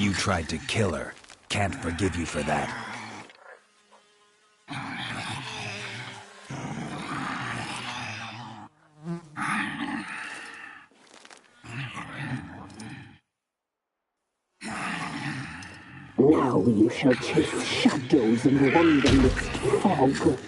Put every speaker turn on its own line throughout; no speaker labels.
You tried to kill her. Can't forgive you for that.
Now you shall chase shadows and wander midst fog.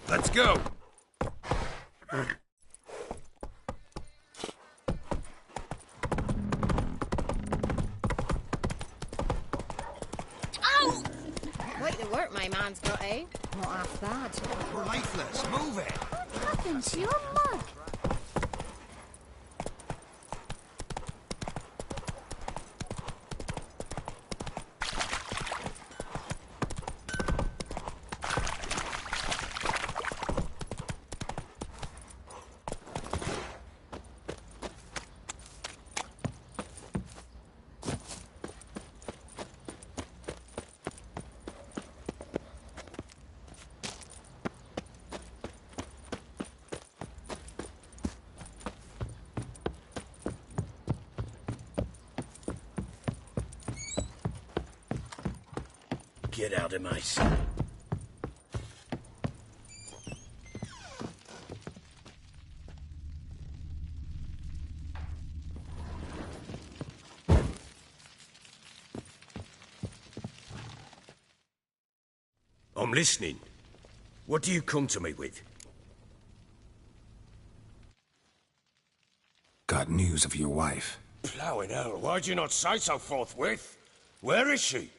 Let's go!
Ow! Quite the work my man's got, eh?
Not half bad.
We're lifeless, move it!
What happened to your mug?
Get out of my sight. I'm listening. What do you come to me with?
Got news of your wife.
Plowing hell, why'd you not say so forthwith? Where is she?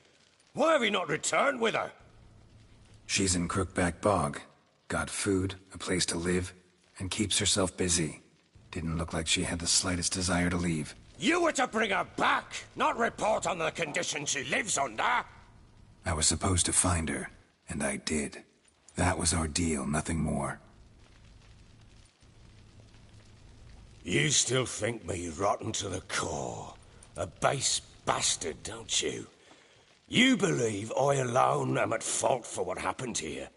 Why have you not returned with her?
She's in Crookback Bog. Got food, a place to live, and keeps herself busy. Didn't look like she had the slightest desire to leave.
You were to bring her back, not report on the conditions she lives under.
I was supposed to find her, and I did. That was our deal, nothing more.
You still think me rotten to the core. A base bastard, don't you? You believe I alone am at fault for what happened here.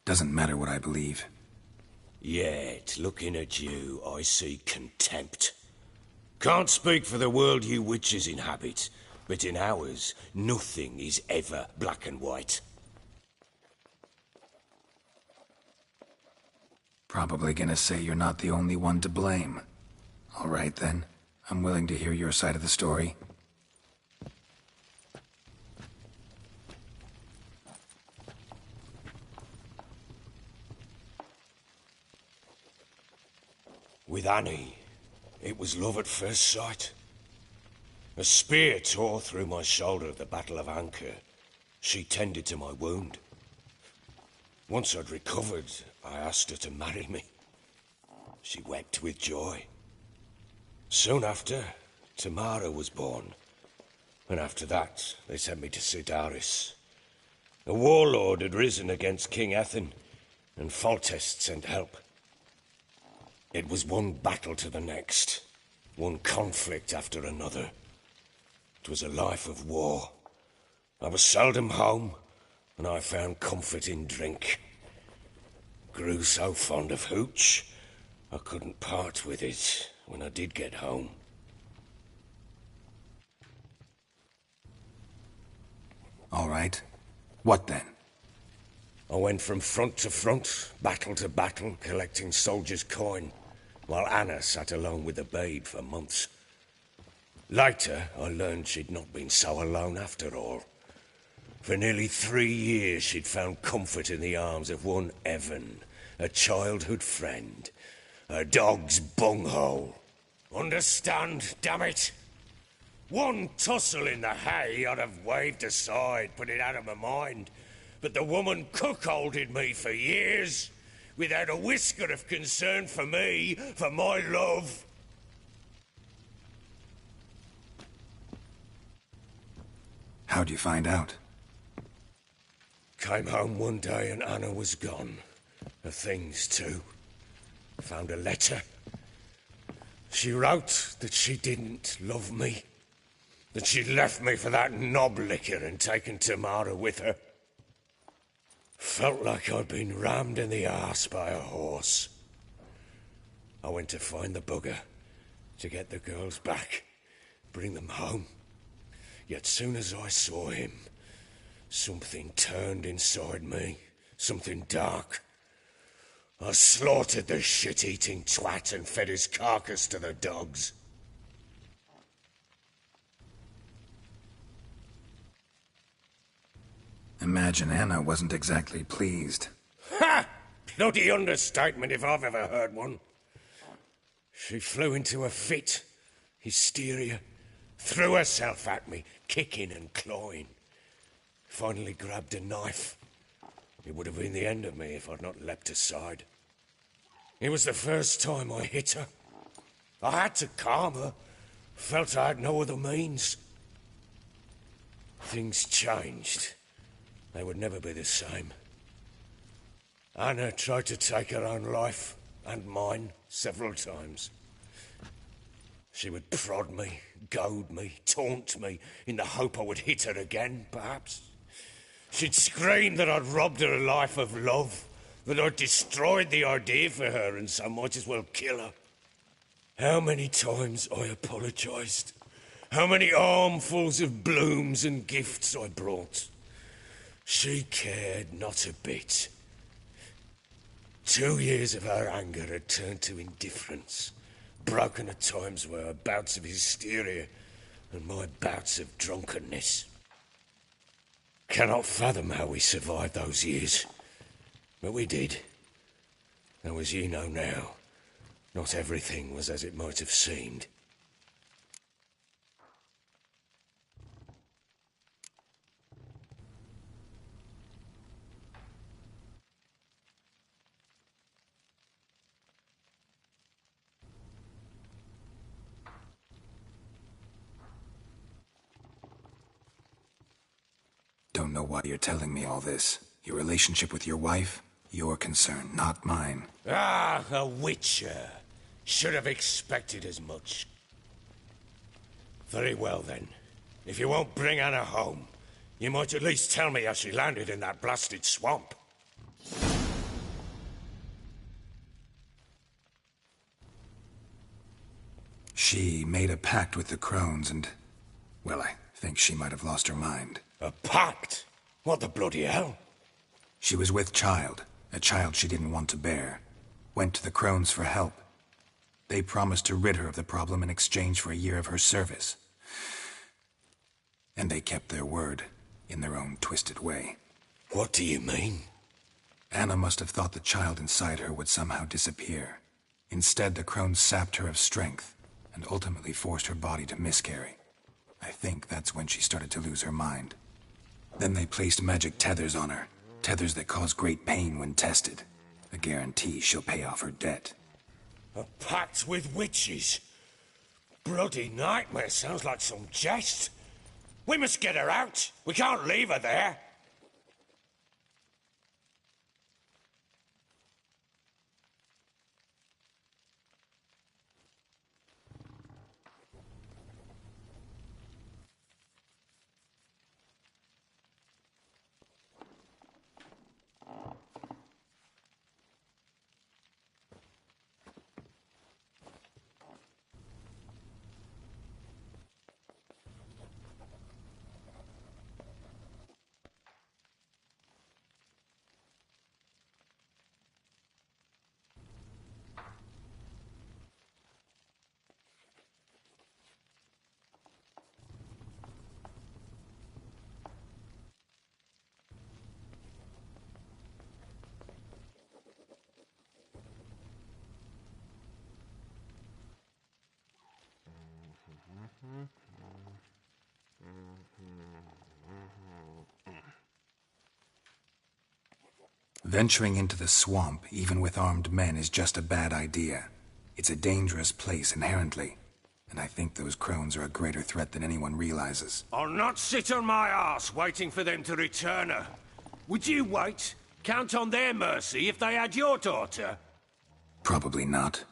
Doesn't matter what I believe.
Yet, looking at you, I see contempt. Can't speak for the world you witches inhabit, but in ours, nothing is ever black and white.
Probably gonna say you're not the only one to blame. All right, then. I'm willing to hear your side of the story.
With Annie, it was love at first sight. A spear tore through my shoulder at the Battle of Anchor. She tended to my wound. Once I'd recovered, I asked her to marry me. She wept with joy. Soon after, Tamara was born. And after that, they sent me to Sidaris. A warlord had risen against King Ethan, and Foltest sent help. It was one battle to the next, one conflict after another. It was a life of war. I was seldom home, and I found comfort in drink. Grew so fond of hooch, I couldn't part with it when I did get home.
All right. What then?
I went from front to front, battle to battle, collecting soldiers' coin, while Anna sat alone with the babe for months. Later, I learned she'd not been so alone after all. For nearly 3 years, she'd found comfort in the arms of one Evan, a childhood friend, a dog's bunghole. Understand, damn it? One tussle in the hay I'd have waved aside, put it out of my mind. But the woman cuckolded me for years, without a whisker of concern for me, for my love.
How'd you find out?
Came home one day and Anna was gone. Her things too. Found a letter. She wrote that she didn't love me. That she'd left me for that knob licker and taken Tamara with her. Felt like I'd been rammed in the arse by a horse. I went to find the bugger, to get the girls back, bring them home. Yet soon as I saw him, something turned inside me, something dark. I slaughtered the shit-eating twat and fed his carcass to the dogs.
Imagine Anna wasn't exactly pleased.
Ha! Bloody understatement if I've ever heard one. She flew into a fit, hysteria, threw herself at me, kicking and clawing. Finally grabbed a knife. It would have been the end of me if I'd not leapt aside. It was the first time I hit her. I had to calm her. Felt I had no other means. Things changed. They would never be the same. Anna tried to take her own life, and mine, several times. She would prod me, goad me, taunt me, in the hope I would hit her again, perhaps. She'd scream that I'd robbed her life of love, that I'd destroyed the idea for her, and so might as well kill her. How many times I apologized. How many armfuls of blooms and gifts I brought. She cared not a bit. 2 years of her anger had turned to indifference, broken at times by her bouts of hysteria and my bouts of drunkenness. Cannot fathom how we survived those years, but we did. Though as ye know now, not everything was as it might have seemed.
Don't know why you're telling me all this. Your relationship with your wife? Your concern, not mine.
Ah, a witcher. Should have expected as much. Very well then. If you won't bring Anna home, you might at least tell me how she landed in that blasted swamp.
She made a pact with the crones and, well, I think she might have lost her mind.
A pact? What the bloody hell?
She was with child, a child she didn't want to bear. Went to the crones for help. They promised to rid her of the problem in exchange for a year of her service. And they kept their word, in their own twisted way.
What do you mean?
Anna must have thought the child inside her would somehow disappear. Instead, the crones sapped her of strength, and ultimately forced her body to miscarry. I think that's when she started to lose her mind. Then they placed magic tethers on her, tethers that cause great pain when tested. A guarantee she'll pay off her debt.
A pact with witches? Bloody nightmare, sounds like some jest. We must get her out. We can't leave her there.
Venturing into the swamp, even with armed men, is just a bad idea. It's a dangerous place inherently, and I think those crones are a greater threat than anyone realizes.
I'll not sit on my arse waiting for them to return her. Would you wait? Count on their mercy if they had your daughter?
Probably not,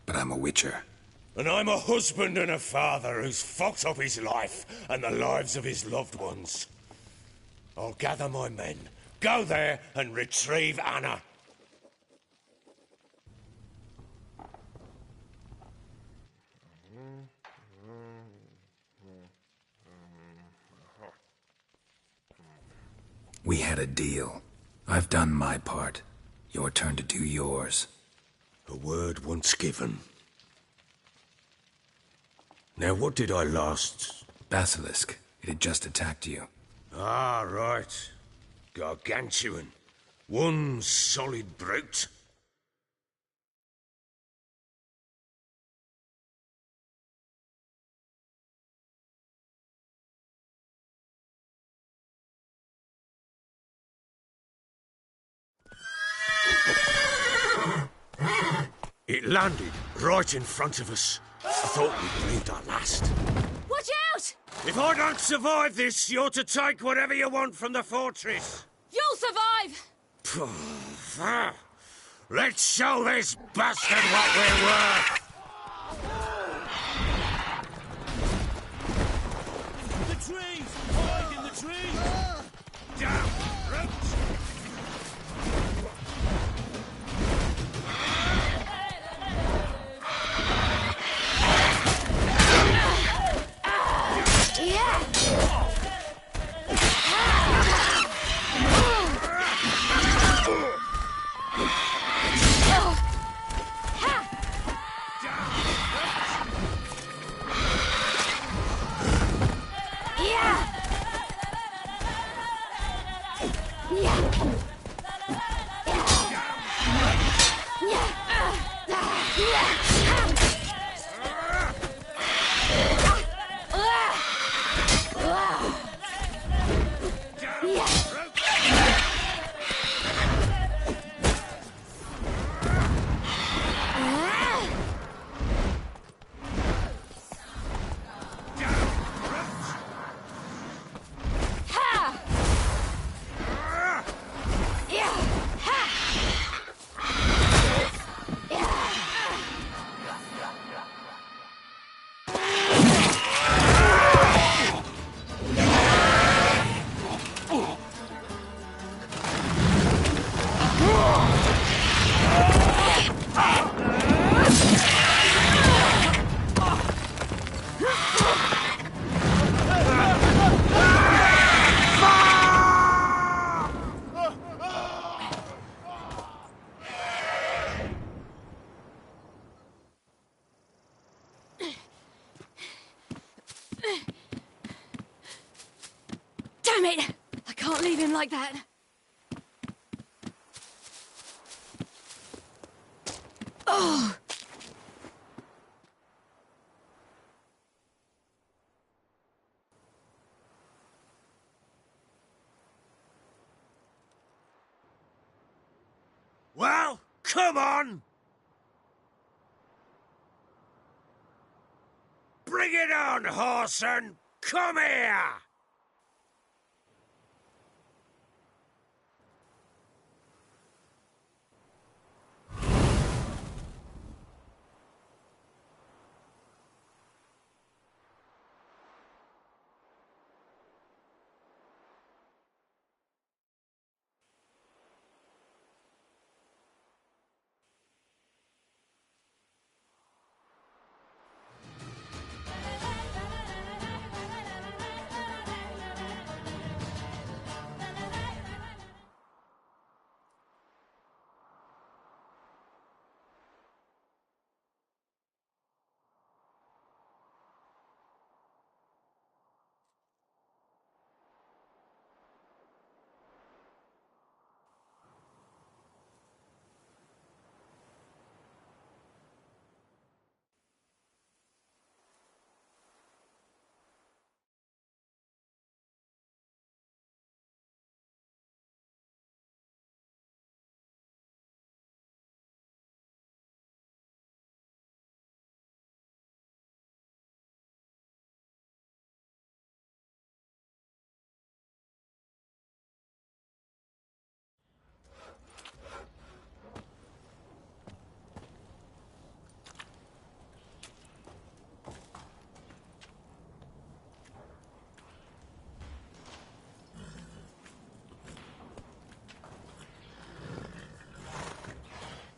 but I'm a witcher.
And I'm a husband and a father who's fucked up his life and the lives of his loved ones. I'll gather my men, go there and retrieve Anna.
We had a deal. I've done my part. Your turn to do yours.
A word once given. Now, what did I last...
Basilisk. It had just attacked you.
Ah, right. Gargantuan. One solid brute. It landed right in front of us. I thought we'd breathed our last.
Watch out!
If I don't survive this, you're to take whatever you want from the fortress.
You'll survive!
Let's show this bastard what we're worth!
The trees! Hide in the trees!
Down, root!
it! I can't leave him like that. Oh!
Well, come on! Bring it on, Horson! Come here!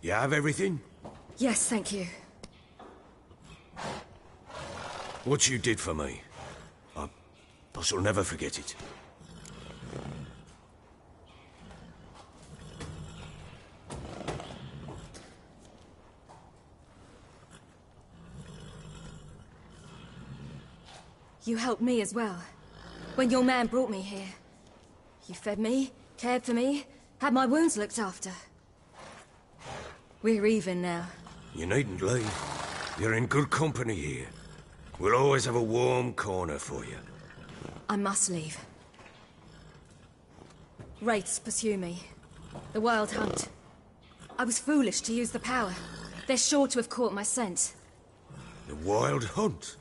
You have everything?
Yes, thank you.
What you did for me, I shall never forget it.
You helped me as well. When your man brought me here. You fed me, cared for me, had my wounds looked after. We're even now.
You needn't leave. You're in good company here. We'll always have a warm corner for you.
I must leave. Wraiths pursue me. The Wild Hunt. I was foolish to use the power. They're sure to have caught my scent.
The Wild Hunt?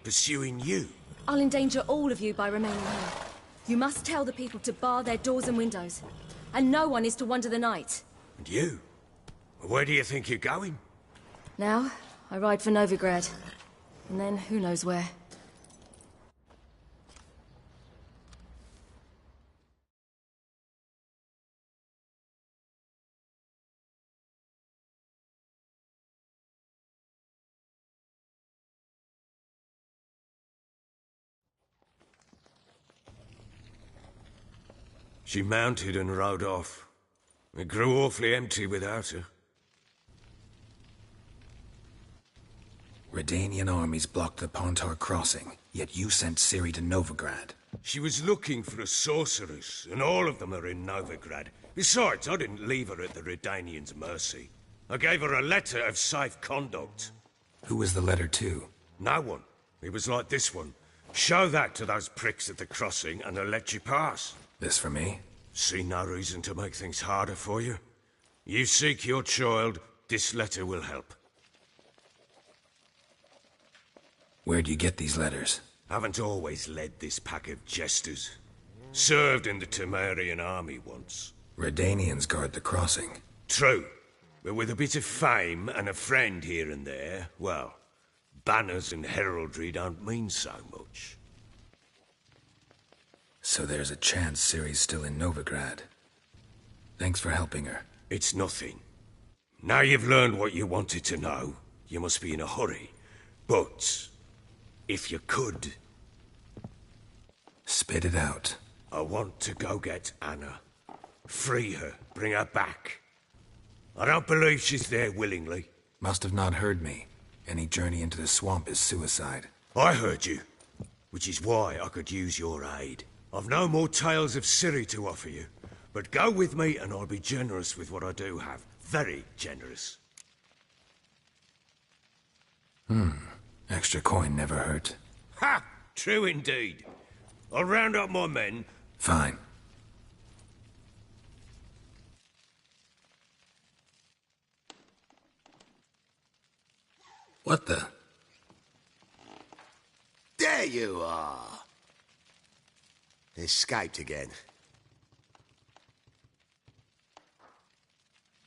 Pursuing you?
I'll endanger all of you by remaining here. You must tell the people to bar their doors and windows. And no one is to wander the night.
And you? Where do you think you're going?
Now, I ride for Novigrad. And then, who knows where.
She mounted and rode off. It grew awfully empty without her.
Redanian armies blocked the Pontar crossing, yet you sent Ciri to Novigrad.
She was looking for a sorceress, and all of them are in Novigrad. Besides, I didn't leave her at the Redanians' mercy. I gave her a letter of safe conduct.
Who was the letter to?
No one. It was like this one. Show that to those pricks at the crossing, and they'll let you pass.
This for me?
See no reason to make things harder for you. You seek your child, this letter will help.
Where'd you get these letters?
Haven't always led this pack of jesters. Served in the Temerian army once.
Redanians guard the crossing.
True. But with a bit of fame and a friend here and there, well, banners and heraldry don't mean so much.
So there's a chance Ciri's still in Novigrad. Thanks for helping her.
It's nothing. Now you've learned what you wanted to know, you must be in a hurry. But, if you could...
Spit it out.
I want to go get Anna. Free her, bring her back. I don't believe she's there willingly.
Must have not heard me. Any journey into the swamp is suicide.
I heard you, which is why I could use your aid. I've no more tales of Ciri to offer you, but go with me and I'll be generous with what I do have. Very generous.
Extra coin never hurt.
Ha! True indeed. I'll round up my men.
Fine. What the?
There you are. Escaped again.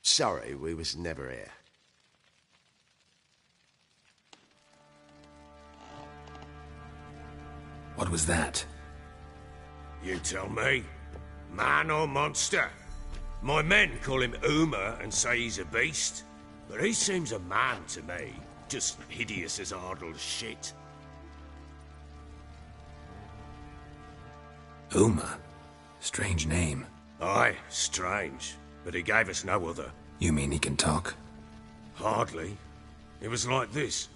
Sorry, we was never here.
What was that?
You tell me. Man or monster? My men call him Uma and say he's a beast. But he seems a man to me. Just hideous as Ardle's shit.
Uma? Strange name.
Aye, strange. But he gave us no other.
You mean he can talk?
Hardly. It was like this.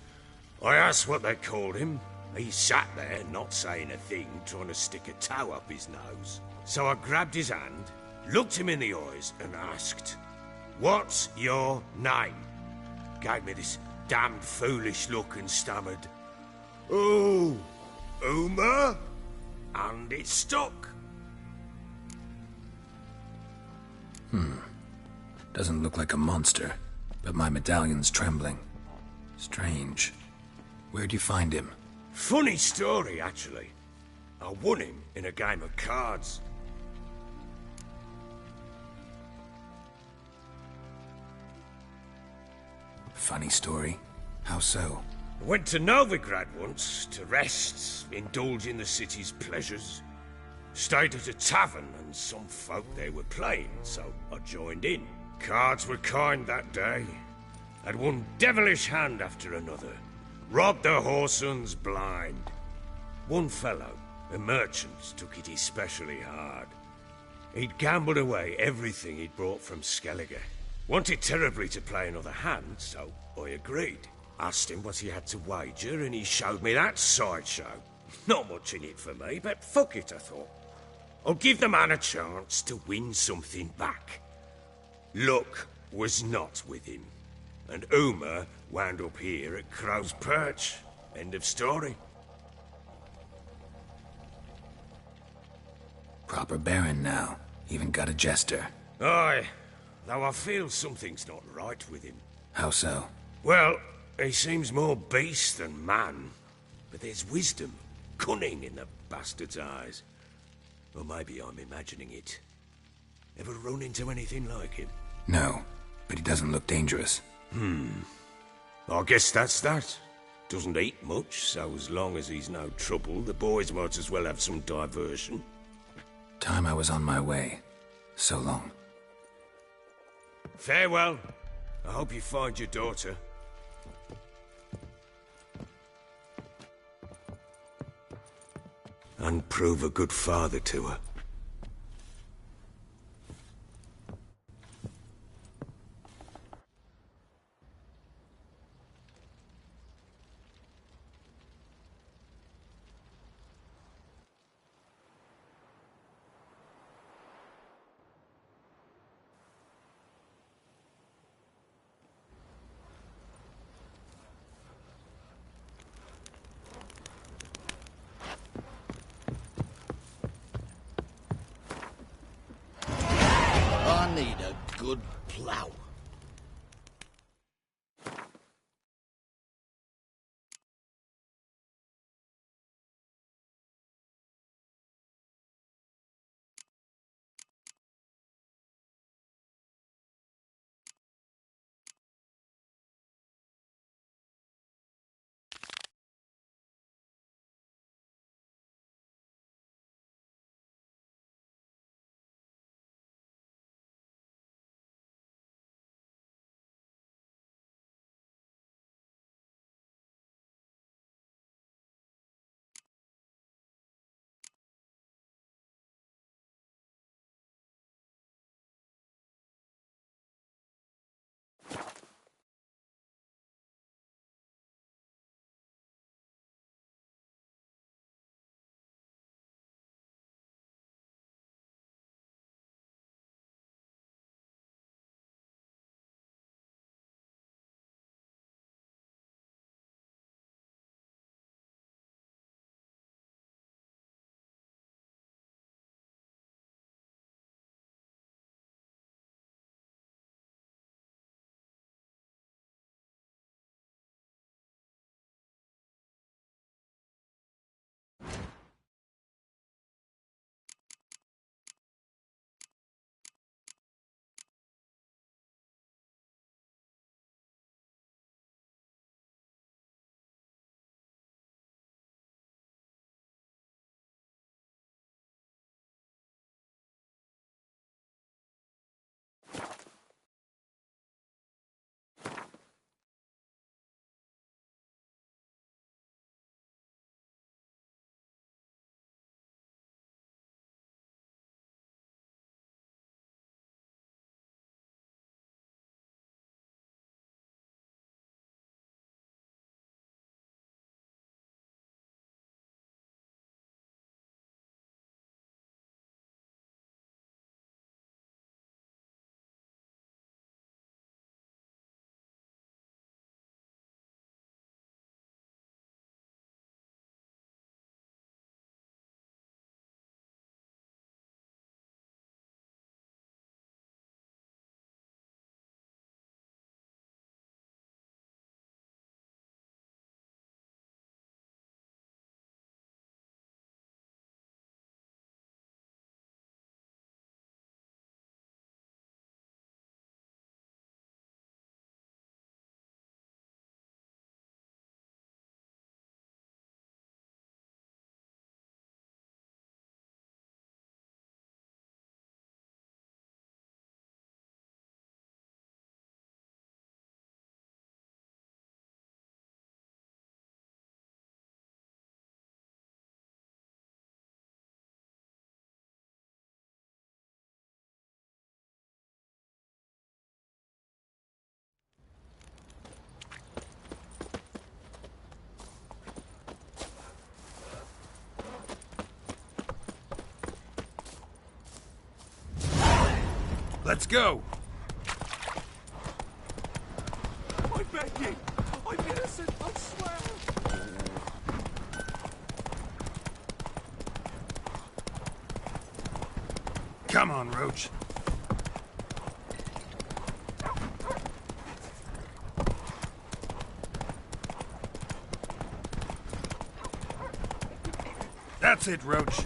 I asked what they called him. He sat there, not saying a thing, trying to stick a toe up his nose. So I grabbed his hand, looked him in the eyes, and asked, "What's your name?" Gave me this damned foolish look and stammered, "Oh, Uma?" And it stuck.
Doesn't look like a monster, but my medallion's trembling. Strange. Where'd you find him?
Funny story, actually. I won him in a game of cards.
Funny story. How so?
I went to Novigrad once to rest, indulge in the city's pleasures. Stayed at a tavern and some folk there were playing, so I joined in. Cards were kind that day. Had one devilish hand after another. Robbed the whoresons blind. One fellow, a merchant, took it especially hard. He'd gambled away everything he'd brought from Skellige. Wanted terribly to play another hand, so I agreed. Asked him what he had to wager, and he showed me that sideshow. Not much in it for me, but fuck it, I thought. I'll give the man a chance to win something back. Luck was not with him, and Uma wound up here at Crow's Perch. End of story.
Proper baron now. Even got a jester.
Aye, though I feel something's not right with him.
How so?
Well, he seems more beast than man, but there's wisdom, cunning in the bastard's eyes. Or maybe I'm imagining it. Ever run into anything like him?
No, but he doesn't look dangerous.
I guess that's that. Doesn't eat much, so as long as he's no trouble, the boys might as well have some diversion.
Time I was on my way. So long.
Farewell. I hope you find your daughter. And prove a good father to her.
Let's go!
I beg you! I'm innocent, I swear!
Come on, Roach. That's it, Roach.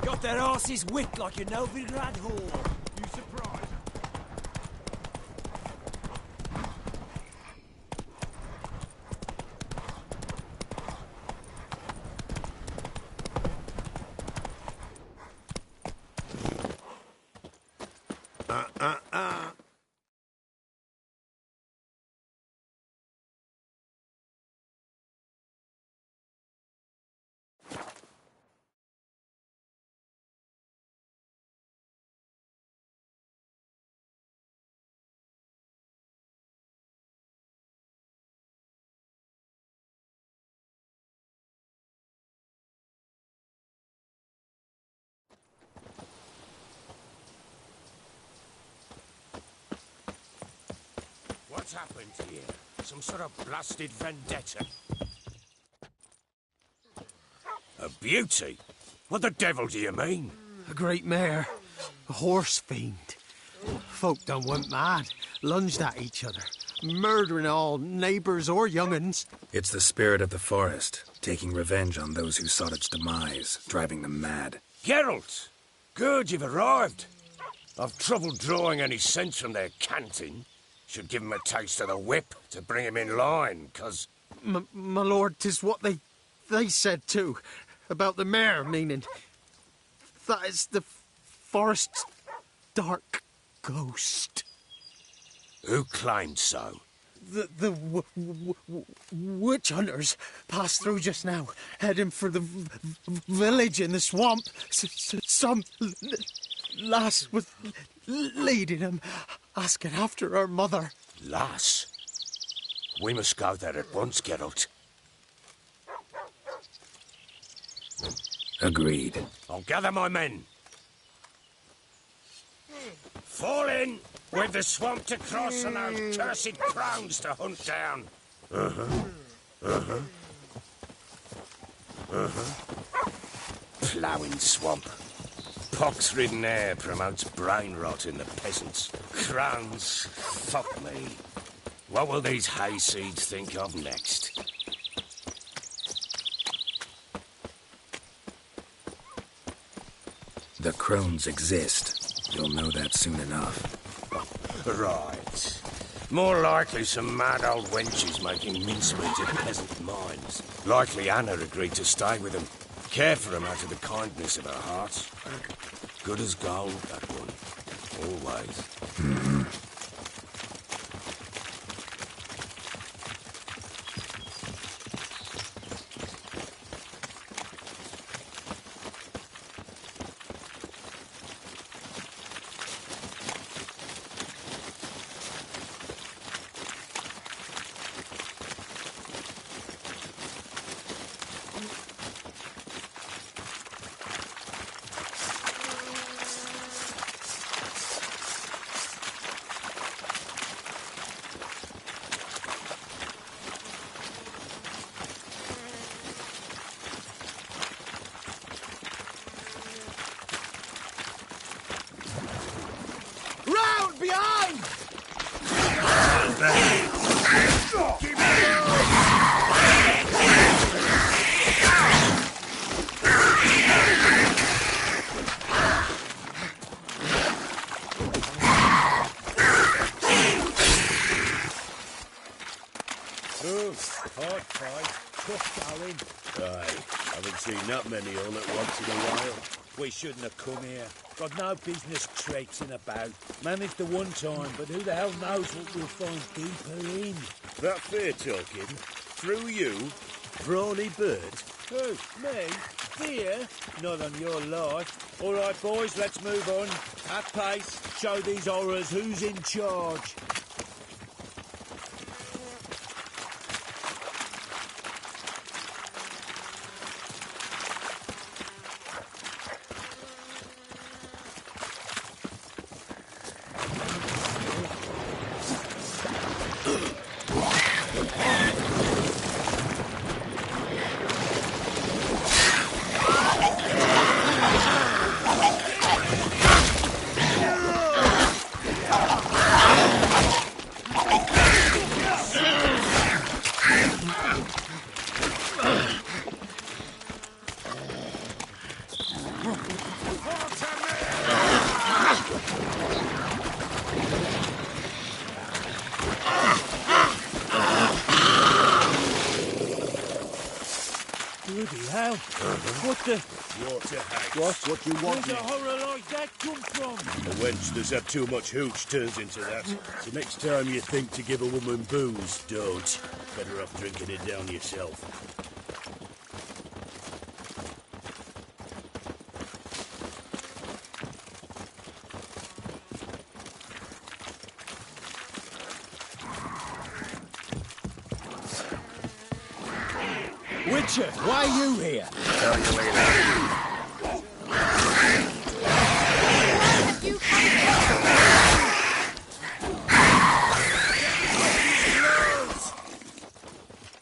Got their asses whipped like a Novigrad whore. You surprised?
What's happened here? Some sort of blasted vendetta? A beauty? What the devil do you mean?
A great mare. A horse fiend. Folk done went mad. Lunged at each other. Murdering all neighbours or young'uns.
It's the spirit of the forest, taking revenge on those who sought its demise, driving them mad.
Geralt! Good, you've arrived. I've trouble drawing any sense from their canting. Should give 'em a taste of the whip to bring 'em in line, 'cause...
My lord, 'tis what they said too. About the mare, meaning. That is the forest's dark ghost.
Who claimed so?
The witch hunters passed through just now, heading for the village in the swamp. Some lass was leading them, asking after her mother.
Lass? We must go there at once, Geralt.
Agreed.
I'll gather my men. Fall in! We've the swamp to cross and those cursed crowns to hunt down. Ploughing swamp. Pox-ridden air promotes brain rot in the peasants. Crowns, fuck me. What will these hayseeds think of next?
The crones exist. You'll know that soon enough.
Right. More likely some mad old wenches making mincemeat of peasant minds. Likely Anna agreed to stay with them. Care for them out of the kindness of her heart. Good as gold, that one. Always.
Round behind!
Hard fight, tough going.
Aye, haven't seen that many all at once in a while.
We shouldn't have come here. Got no business traipsing about. Managed the one time, but who the hell knows what we'll find deeper in?
That fair talking, through you, brawny bird.
Who? Me? Dear? Not on your life. All right, boys, let's move on. At pace, show these horrors who's in charge. What the...
Water hags.
What you want?
Where's a horror like that come from?
A wench that's had too much hooch turns into that. So next time you think to give a woman booze, don't. Better off drinking it down yourself.
Witcher, why are you here?
Tell you later.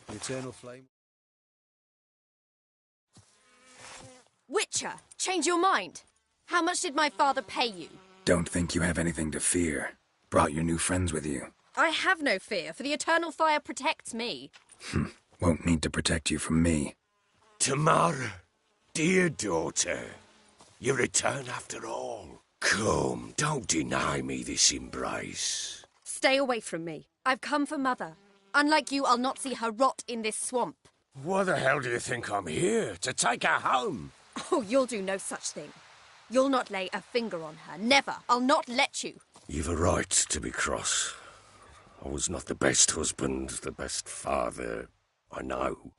Eternal flame.
Witcher, change your mind. How much did my father pay you?
Don't think you have anything to fear. Brought your new friends with you.
I have no fear, for the eternal fire protects me.
Won't need to protect you from me.
Tamara, dear daughter, you return after all. Come, don't deny me this embrace.
Stay away from me. I've come for Mother. Unlike you, I'll not see her rot in this swamp.
Why the hell do you think I'm here? To take her home?
Oh, you'll do no such thing. You'll not lay a finger on her. Never. I'll not let you.
You've a right to be cross. I was not the best husband, the best father, I know.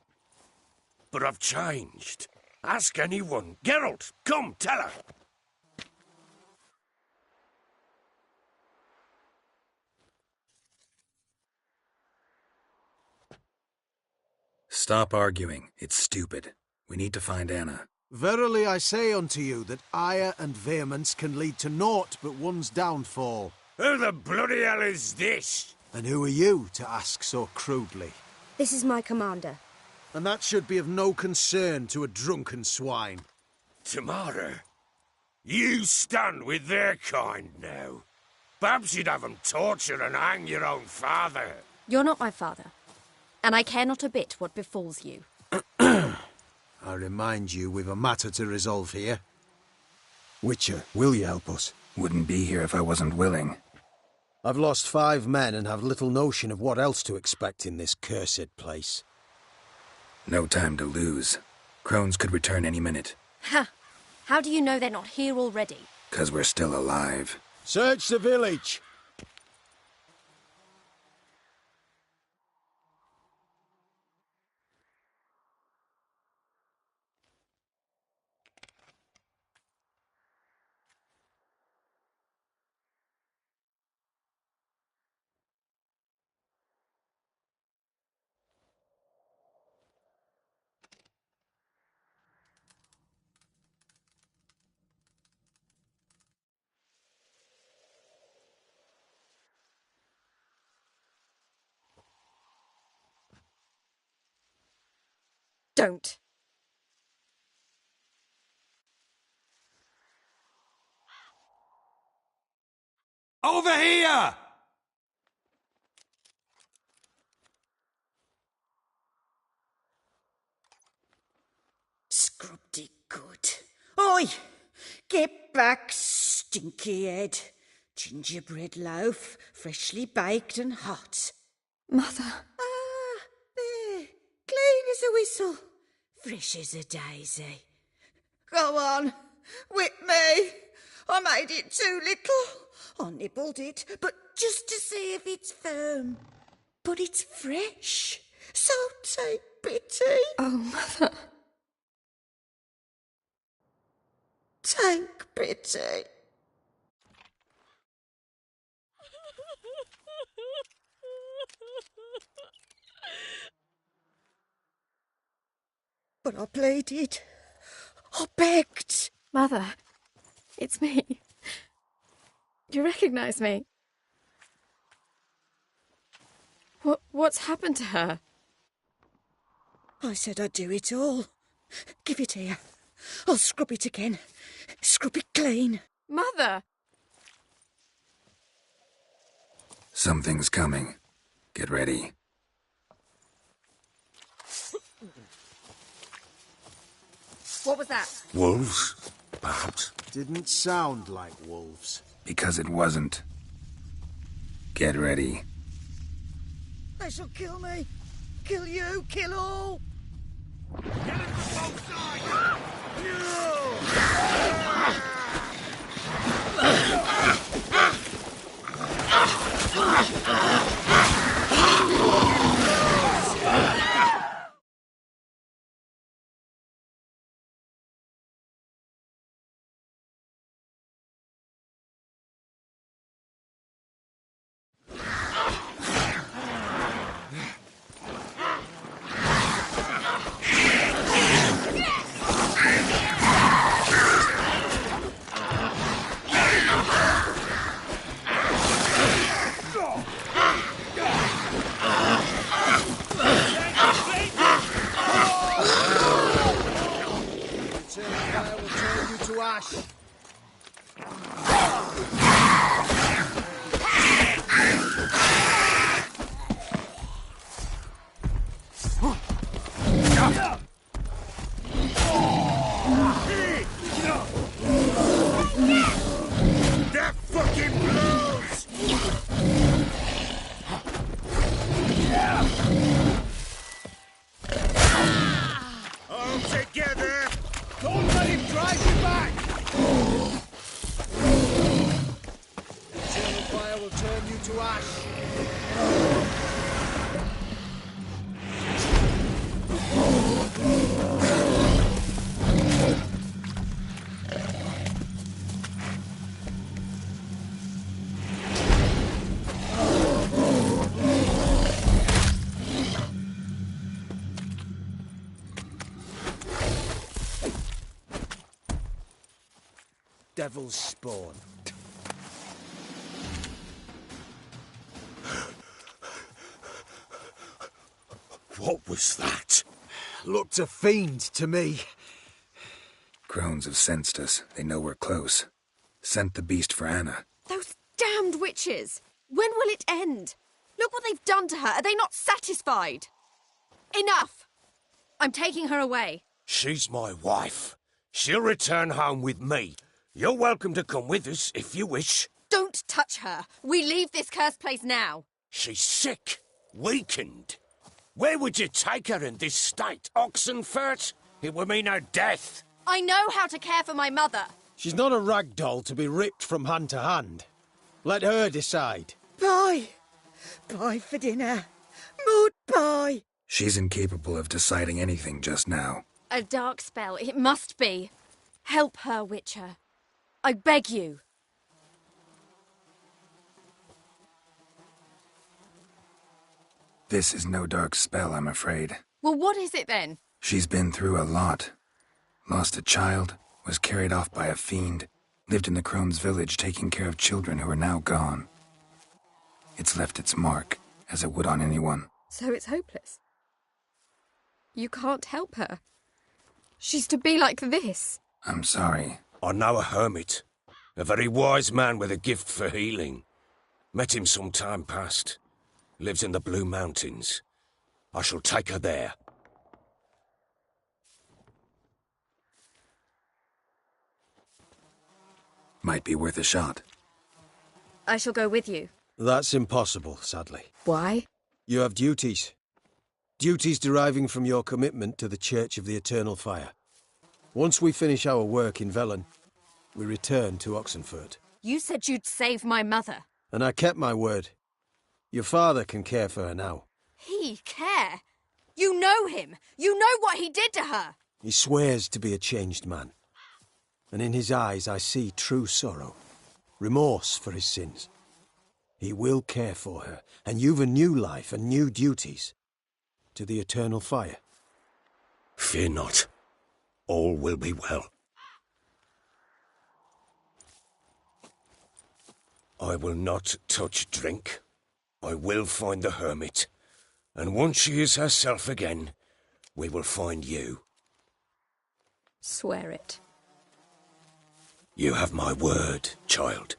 But I've changed. Ask anyone. Geralt, come, tell her.
Stop arguing. It's stupid. We need to find Anna.
Verily I say unto you that ire and vehemence can lead to naught but one's downfall.
Who the bloody hell is this?
And who are you to ask so crudely?
This is my commander.
And that should be of no concern to a drunken swine.
Tamara, you stand with their kind now. Perhaps you'd have them torture and hang your own father.
You're not my father. And I care not a bit what befalls you.
I remind you we've a matter to resolve here. Witcher, will you help us?
Wouldn't be here if I wasn't willing.
I've lost 5 men and have little notion of what else to expect in this cursed place.
No time to lose. Crones could return any minute.
Ha! How do you know they're not here already?
'Cause we're still alive.
Search the village!
Don't.
Over here!
Scrubbed it good. Oi! Get back, stinky head. Gingerbread loaf, freshly baked and hot.
Mother.
Ah, there. Clean as a whistle. Fresh as a daisy. Go on. Whip me. I made it too little. I nibbled it, but just to see if it's firm. But it's fresh. So take pity.
Oh, Mother.
Take pity. But I pleaded. I begged.
Mother. It's me. You recognize me? What's happened to her?
I said I'd do it all. Give it here. I'll scrub it again. Scrub it clean.
Mother!
Something's coming. Get ready.
What was that?
Wolves, perhaps?
Didn't sound like wolves.
Because it wasn't. Get ready.
They shall kill me. Kill you. Kill all.
That fucking blows! All together!
Don't let him drive you back! Eternal fire will turn you to ash. Devil's spawn.
What was that?
Looked a fiend to me.
Crones have sensed us. They know we're close. Sent the beast for Anna.
Those damned witches! When will it end? Look what they've done to her. Are they not satisfied? Enough! I'm taking her away.
She's my wife. She'll return home with me. You're welcome to come with us if you wish.
Don't touch her. We leave this cursed place now.
She's sick, weakened. Where would you take her in this state? Oxenfurt? It would mean her death.
I know how to care for my mother.
She's not a rag doll to be ripped from hand to hand. Let her decide.
Pie! Pie for dinner. Mud pie!
She's incapable of deciding anything just now.
A dark spell, it must be. Help her, Witcher. I beg you.
This is no dark spell, I'm afraid.
Well, what is it then?
She's been through a lot. Lost a child, was carried off by a fiend, lived in the Crone's village taking care of children who are now gone. It's left its mark, as it would on anyone.
So it's hopeless. You can't help her. She's to be like this.
I'm sorry.
I know a hermit. A very wise man with a gift for healing. Met him some time past. Lives in the Blue Mountains. I shall take her there.
Might be worth a shot.
I shall go with you.
That's impossible, sadly.
Why?
You have duties. Duties deriving from your commitment to the Church of the Eternal Fire. Once we finish our work in Velen, we return to Oxenfurt.
You said you'd save my mother.
And I kept my word. Your father can care for her now.
He care? You know him. You know what he did to her.
He swears to be a changed man. And in his eyes I see true sorrow. Remorse for his sins. He will care for her, and you've a new life and new duties. To the Eternal Fire.
Fear not. All will be well. I will not touch drink. I will find the hermit. And once she is herself again, we will find you.
Swear it.
You have my word, child.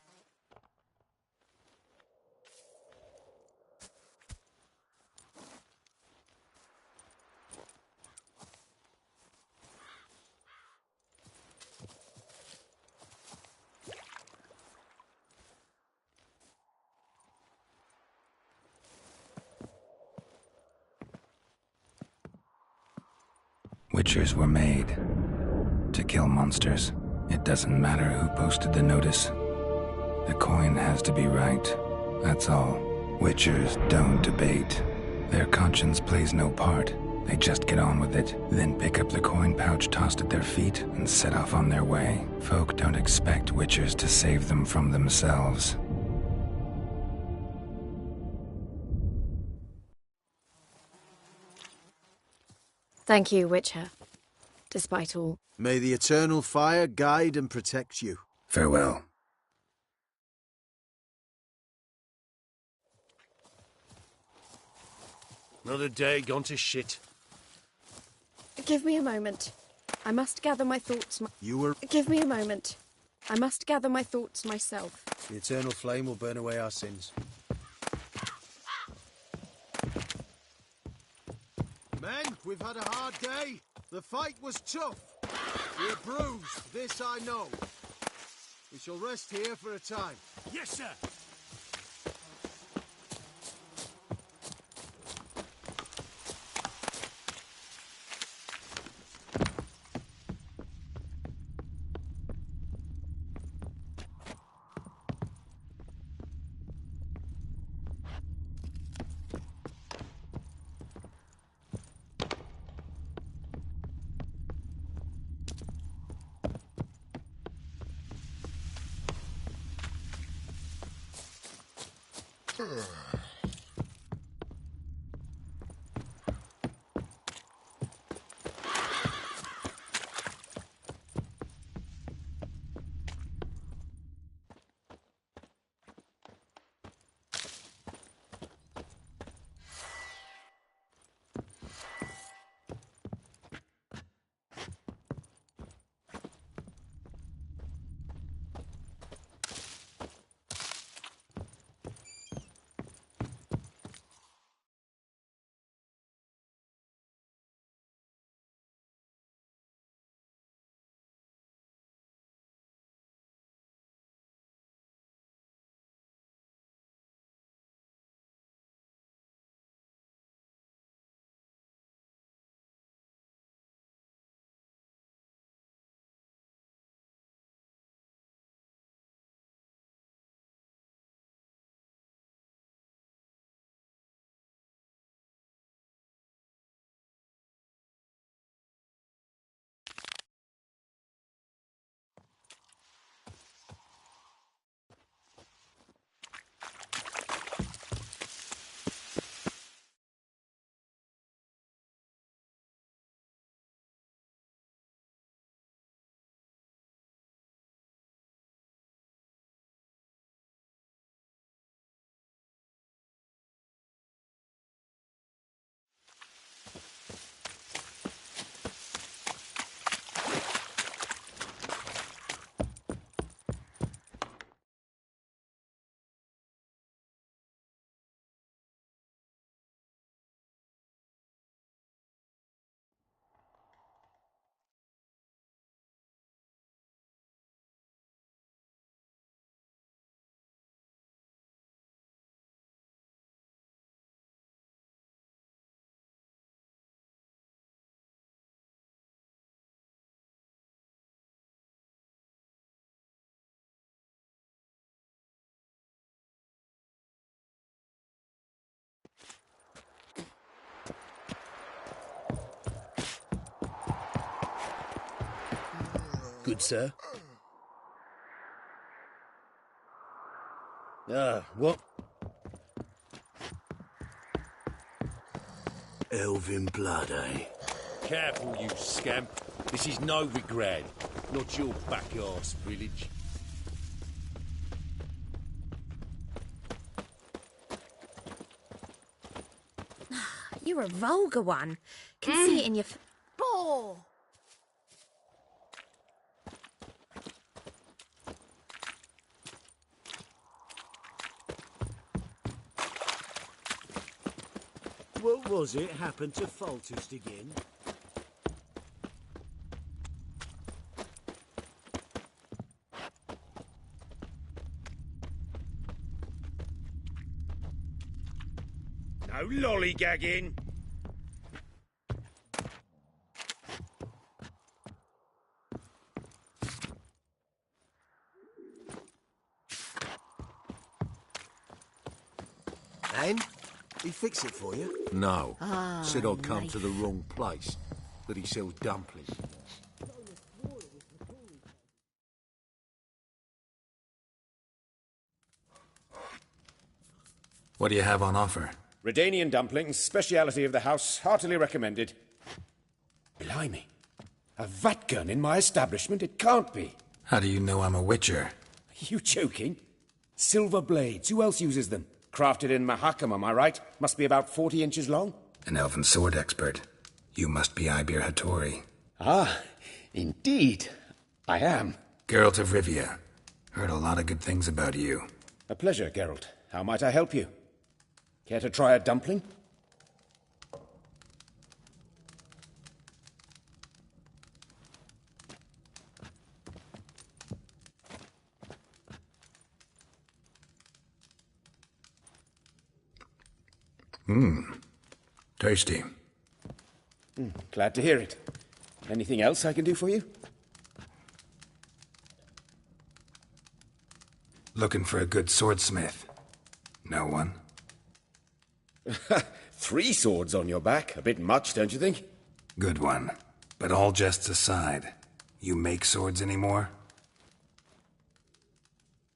Witchers were made to kill monsters. It doesn't matter who posted the notice. The coin has to be right. That's all. Witchers don't debate. Their conscience plays no part. They just get on with it, then pick up the coin pouch tossed at their feet and set off on their way. Folk don't expect witchers to save them from themselves.
Thank you, Witcher. Despite all.
May the eternal fire guide and protect you.
Farewell.
Another day gone to shit.
Give me a moment. I must gather my thoughts.
You were...
Give me a moment. I must gather my thoughts myself.
The eternal flame will burn away our sins. Men, we've had a hard day. The fight was tough. We're bruised, this I know. We shall rest here for a time.
Yes, sir. Good, sir. What? Elven blood, eh?
Careful, you scamp. This is Novigrad, not your back-arse village.
You're a vulgar one. Can see it in your...
Bore!
What was it happened to Faltest again?
No lollygagging.
And? He fix it for you?
No. Said I'd come to the wrong place. That he sells dumplings.
What do you have on offer?
Redanian dumplings, speciality of the house, heartily recommended. Blimey. A vatgun in my establishment? It can't be.
How do you know I'm a witcher?
Are you joking? Silver blades. Who else uses them? Crafted in Mahakam, am I right? Must be about 40 inches long.
An elven sword expert. You must be Ibir Hattori.
Ah, indeed. I am.
Geralt of Rivia. Heard a lot of good things about you.
A pleasure, Geralt. How might I help you? Care to try a dumpling?
Tasty.
Glad to hear it. Anything else I can do for you?
Looking for a good swordsmith. No one?
3 swords on your back. A bit much, don't you think?
Good one. But all jests aside, you make swords anymore?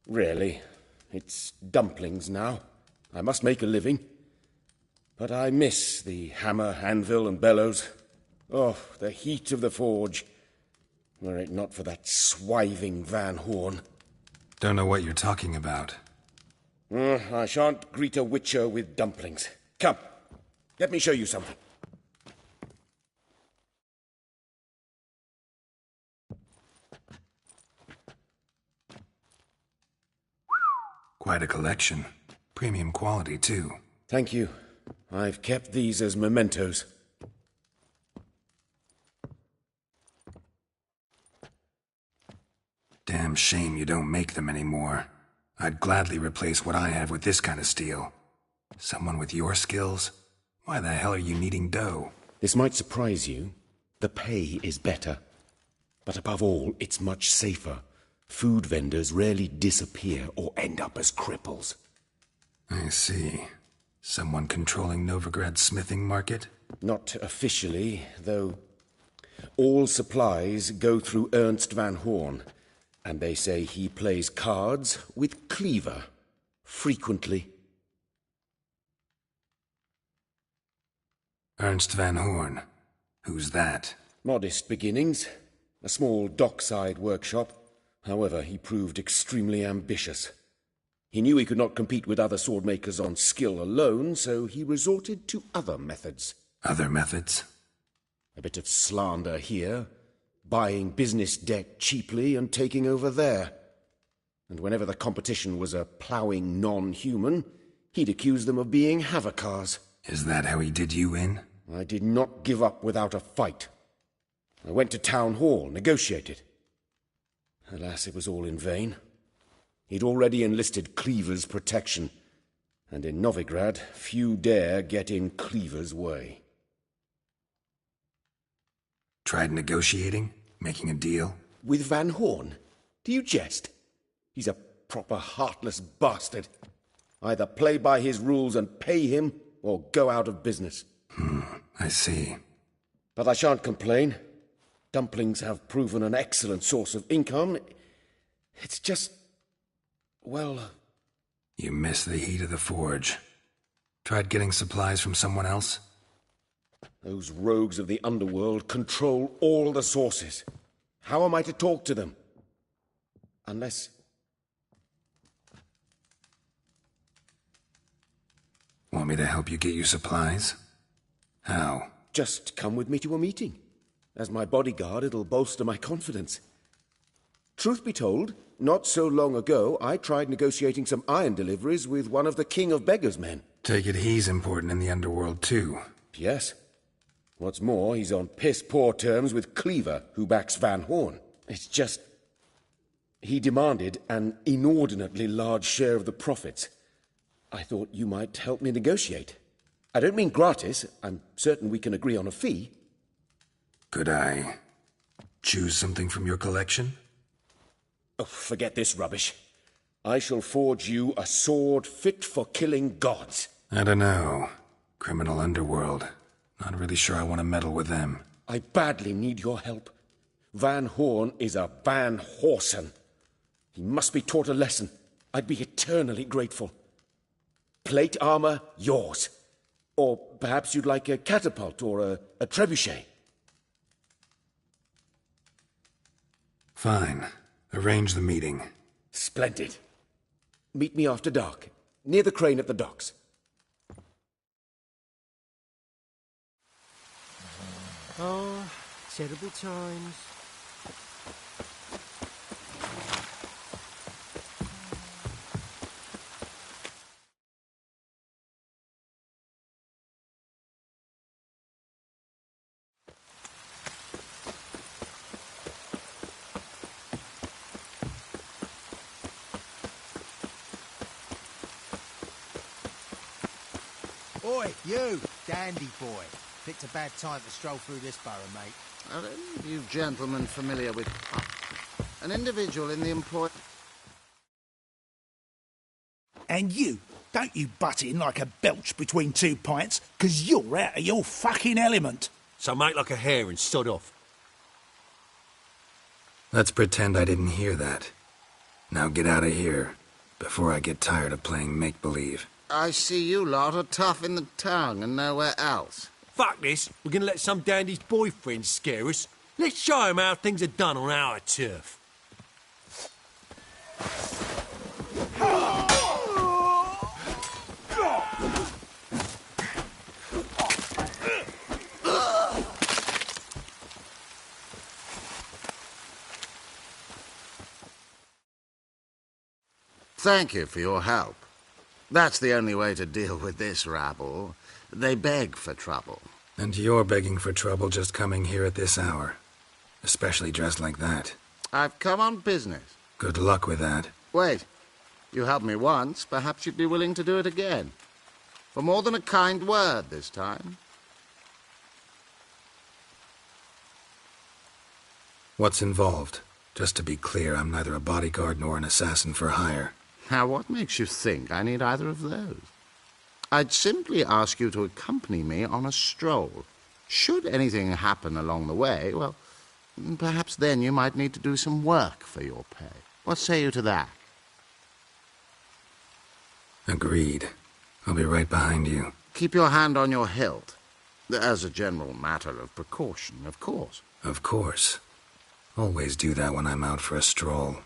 Really? It's dumplings now. I must make a living. But I miss the hammer, anvil, and bellows. Oh, the heat of the forge. Were it not for that swiving Van Horn.
Don't know what you're talking about.
I shan't greet a witcher with dumplings. Come, let me show you something.
Quite a collection. Premium quality, too.
Thank you. I've kept these as mementos.
Damn shame you don't make them anymore. I'd gladly replace what I have with this kind of steel. Someone with your skills? Why the hell are you needing dough?
This might surprise you. The pay is better. But above all, it's much safer. Food vendors rarely disappear or end up as cripples.
I see. Someone controlling Novigrad's smithing market?
Not officially, though. All supplies go through Ernst Van Horn, and they say he plays cards with Cleaver, frequently.
Ernst Van Horn. Who's that?
Modest beginnings. A small dockside workshop. However, he proved extremely ambitious. He knew he could not compete with other swordmakers on skill alone, so he resorted to other methods.
Other methods?
A bit of slander here, buying business debt cheaply and taking over there. And whenever the competition was a ploughing non-human, he'd accuse them of being Havocars.
Is that how he did you in?
I did not give up without a fight. I went to town hall, negotiated. Alas, it was all in vain. He'd already enlisted Cleaver's protection, and in Novigrad, few dare get in Cleaver's way.
Tried negotiating? Making a deal?
With Van Horn? Do you jest? He's a proper heartless bastard. Either play by his rules and pay him, or go out of business.
I see.
But I shan't complain. Dumplings have proven an excellent source of income. It's just... well...
You miss the heat of the forge. Tried getting supplies from someone else?
Those rogues of the underworld control all the sources. How am I to talk to them? Unless...
Want me to help you get you supplies? How?
Just come with me to a meeting. As my bodyguard, it'll bolster my confidence. Truth be told, not so long ago, I tried negotiating some iron deliveries with one of the King of Beggars' men.
Take it he's important in the underworld, too.
Yes. What's more, he's on piss-poor terms with Cleaver, who backs Van Horn. It's just... he demanded an inordinately large share of the profits. I thought you might help me negotiate. I don't mean gratis. I'm certain we can agree on a fee.
Could I choose something from your collection?
Oh, forget this rubbish. I shall forge you a sword fit for killing gods.
I don't know. Criminal underworld. Not really sure I want to meddle with them.
I badly need your help. Van Horn is a Van Horsen. He must be taught a lesson. I'd be eternally grateful. Plate armor, yours. Or perhaps you'd like a catapult or a trebuchet.
Fine. Arrange the meeting.
Splendid. Meet me after dark, near the crane at the docks.
Oh, terrible times.
Oi, you, dandy boy. Picked a bad time to stroll through this borough, mate.
Are any of you gentlemen familiar with Puff? An individual in the employ...
And you, don't you butt in like a belch between two pints, 'cause you're out of your fucking element.
So make like a hare and sod off.
Let's pretend I didn't hear that. Now get out of here, before I get tired of playing make-believe.
I see you lot are tough in the tongue and nowhere else.
Fuck this. We're gonna let some dandy's boyfriend scare us. Let's show him how things are done on our turf.
Thank you for your help. That's the only way to deal with this rabble. They beg for trouble.
And you're begging for trouble just coming here at this hour. Especially dressed like that.
I've come on business.
Good luck with that.
Wait. You helped me once. Perhaps you'd be willing to do it again. For more than a kind word this time.
What's involved? Just to be clear, I'm neither a bodyguard nor an assassin for hire.
Now, what makes you think I need either of those? I'd simply ask you to accompany me on a stroll. Should anything happen along the way, well, perhaps then you might need to do some work for your pay. What say you to that?
Agreed. I'll be right behind you.
Keep your hand on your hilt. As a general matter of precaution, of course.
Of course. Always do that when I'm out for a stroll.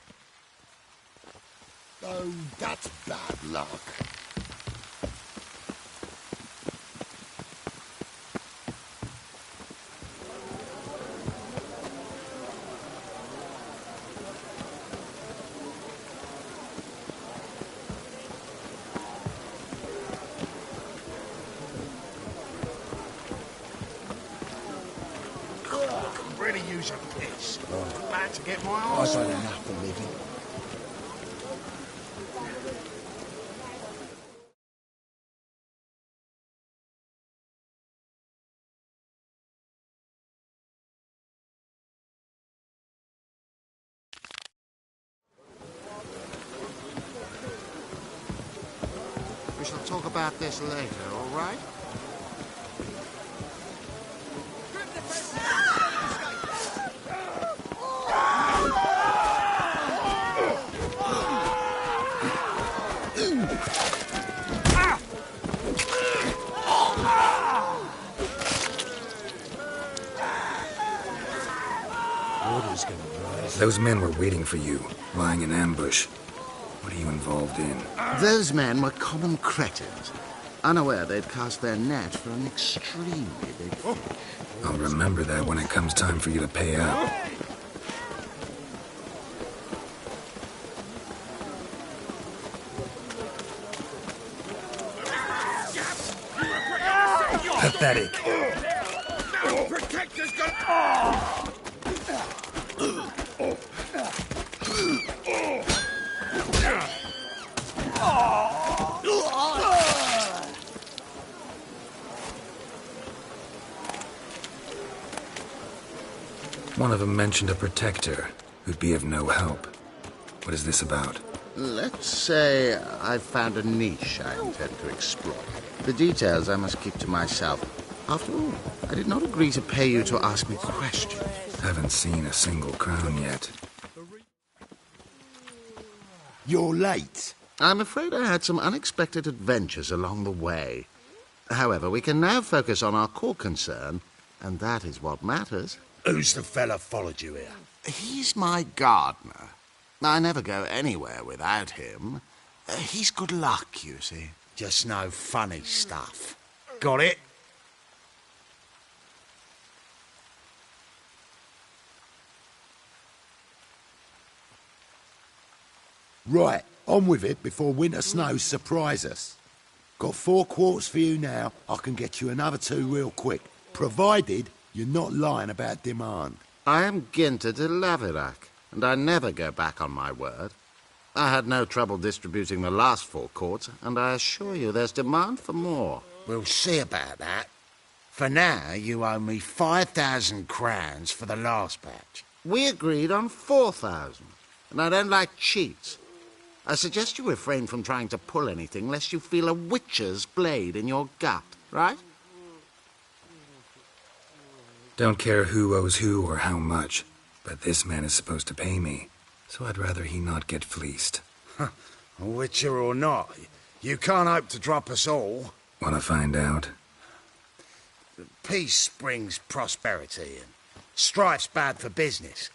Oh, that's bad luck.
Really use a piss. About to get my
I've
arse.
had enough of living.
We shall talk about this later, all right?
Order's gonna rise.
Those men were waiting for you, lying in ambush. What are you involved in?
Those men were common cretins, unaware they'd cast their net for an extremely big fish.
I'll remember that when it comes time for you to pay up. Pathetic.
Protector's got...
One of them mentioned a protector who'd be of no help. What is this about?
Let's say I've found a niche I intend to explore. The details I must keep to myself. After all, I did not agree to pay you to ask me questions.
Haven't seen a single crown yet.
You're late.
I'm afraid I had some unexpected adventures along the way. However, we can now focus on our core concern, and that is what matters.
Who's the fella followed you here?
He's my gardener. I never go anywhere without him. He's good luck, you see.
Just no funny stuff. Got it?
Right, on with it before winter snows surprise us. Got 4 quarts for you now. I can get you another 2 real quick, provided you're not lying about demand.
I am Ginter de Laverack, and I never go back on my word. I had no trouble distributing the last 4 quarts, and I assure you there's demand for more.
We'll see about that. For now, you owe me 5,000 crowns for the last batch.
We agreed on 4,000, and I don't like cheats. I suggest you refrain from trying to pull anything lest you feel a witch's blade in your gut, right?
Don't care who owes who or how much, but this man is supposed to pay me, so I'd rather he not get fleeced.
Witcher or not, you can't hope to drop us all.
Wanna find out?
Peace brings prosperity, and strife's bad for business.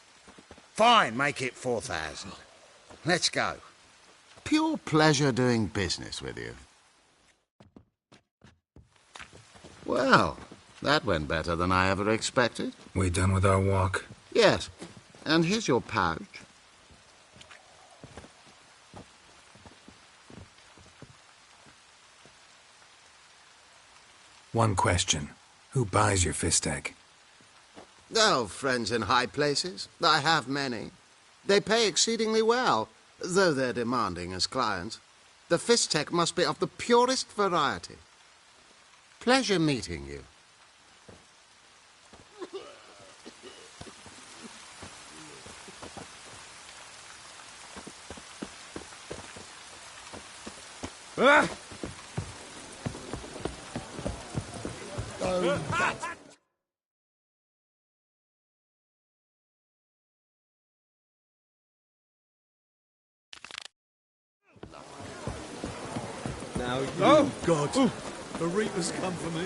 Fine, make it 4,000. Let's go.
Pure pleasure doing business with you. Well, that went better than I ever expected.
We done with our walk?
Yes, and here's your pouch.
One question. Who buys your fistek?
Oh, friends in high places. I have many. They pay exceedingly well, though they're demanding as clients. The fistek must be of the purest variety. Pleasure meeting you.
Ah!
Now you...
Oh, God!
Ooh, the Reaper's come for me.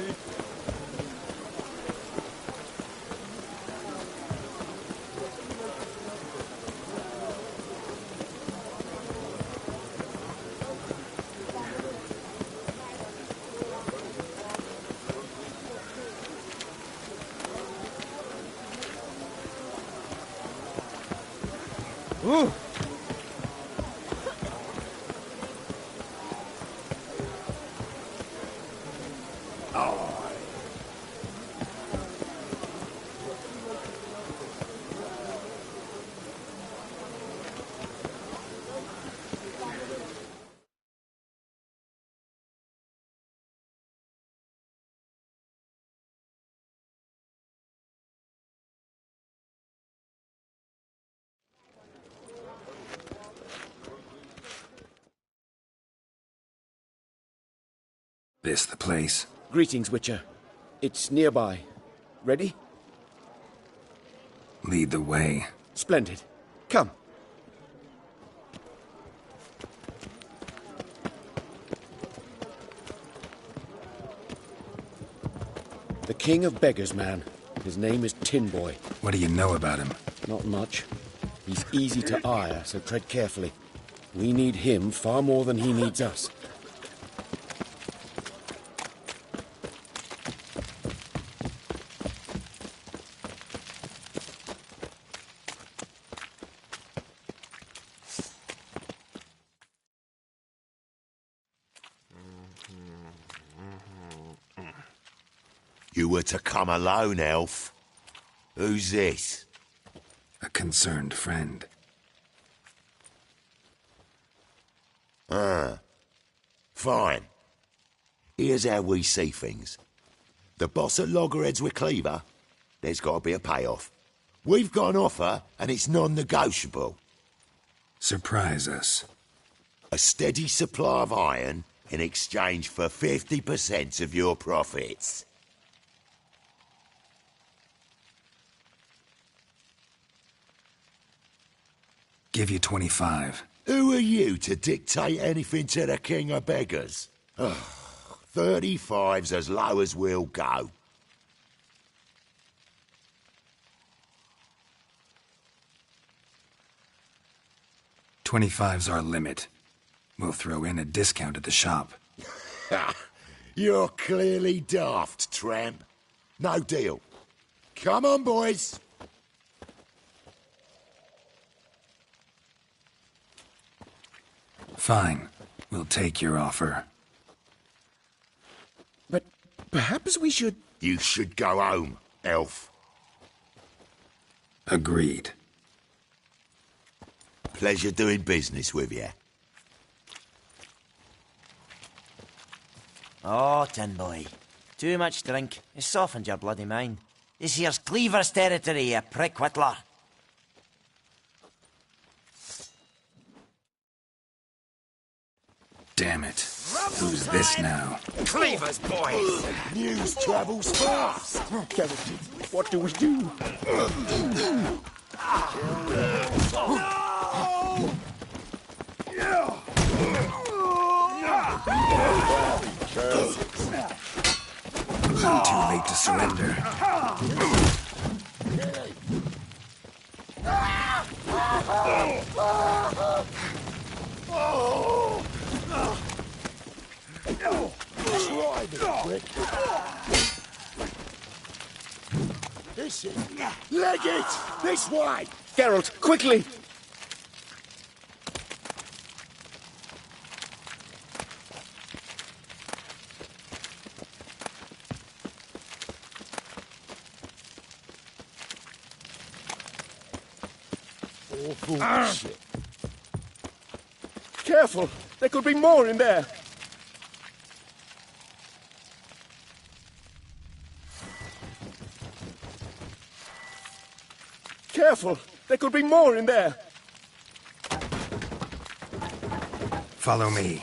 Ooh!
This the place?
Greetings, Witcher. It's nearby. Ready?
Lead the way.
Splendid. Come. The King of Beggars, man. His name is Tin Boy.
What do you know about him?
Not much. He's easy to ire, so tread carefully. We need him far more than he needs us.
You were to come alone, elf. Who's this?
A concerned friend.
Ah. Fine. Here's how we see things. The boss at Loggerheads with Cleaver, there's got to be a payoff. We've got an offer, and it's non-negotiable.
Surprise us.
A steady supply of iron in exchange for 50% of your profits.
Give you 25.
Who are you to dictate anything to the king of beggars? 35's as low as we'll go.
$25's our limit. We'll throw in a discount at the shop.
You're clearly daft, tramp. No deal. Come on, boys.
Fine. We'll take your offer.
But perhaps we should...
You should go home, elf.
Agreed.
Pleasure doing business with you.
Oh, Tin Boy. Too much drink. It's softened your bloody mind. This here's Cleaver's territory, you prick whittler.
Damn it. Who's this now?
Cleaver's boys! News travels fast!
Garrett, what do we do?
Too late to surrender.
Try me, quick. This is... Leg it! This way!
Geralt, quickly!
Awful shit.
Careful! There could be more in there! Careful! There could be more in there!
Follow me.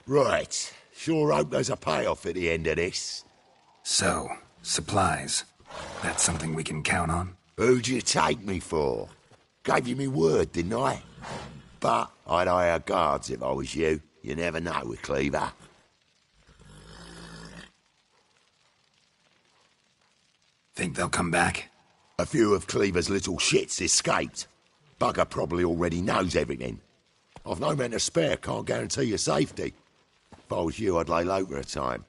Right. Sure hope there's a payoff at the end of this.
So, supplies. That's something we can count on?
Who'd you take me for? Gave you me word, didn't I? But I'd hire guards if I was you. You never know with Cleaver.
Think they'll come back?
A few of Cleaver's little shits escaped. Bugger probably already knows everything. I've no men to spare, can't guarantee your safety. If I was you, I'd lay low for a time.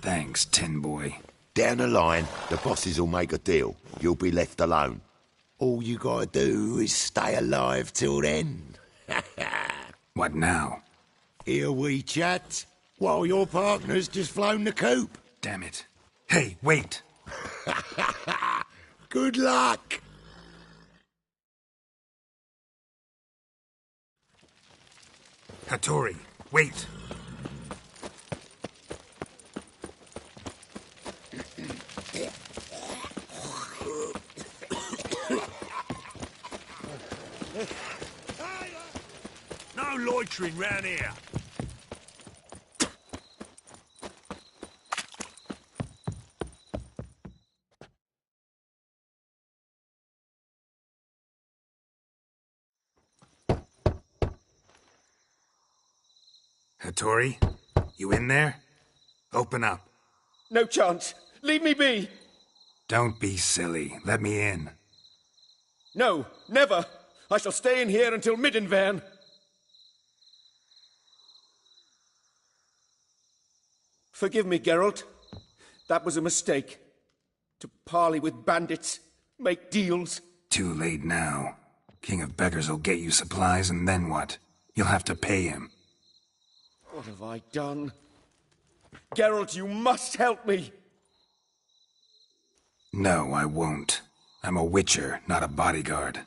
Thanks, Tin Boy.
Down the line, the bosses will make a deal. You'll be left alone. All you gotta do is stay alive till then.
What now?
Here we chat, while your partner's just flown the coop.
Damn it. Hey, wait!
Good luck!
Hattori, wait!
No loitering round here.
Hattori, you in there? Open up.
No chance! Leave me be!
Don't be silly. Let me in.
No, never! I shall stay in here until Middenvern. Forgive me, Geralt. That was a mistake. To parley with bandits, make deals.
Too late now. King of Beggars will get you supplies, and then what? You'll have to pay him.
What have I done? Geralt, you must help me!
No, I won't. I'm a witcher, not a bodyguard.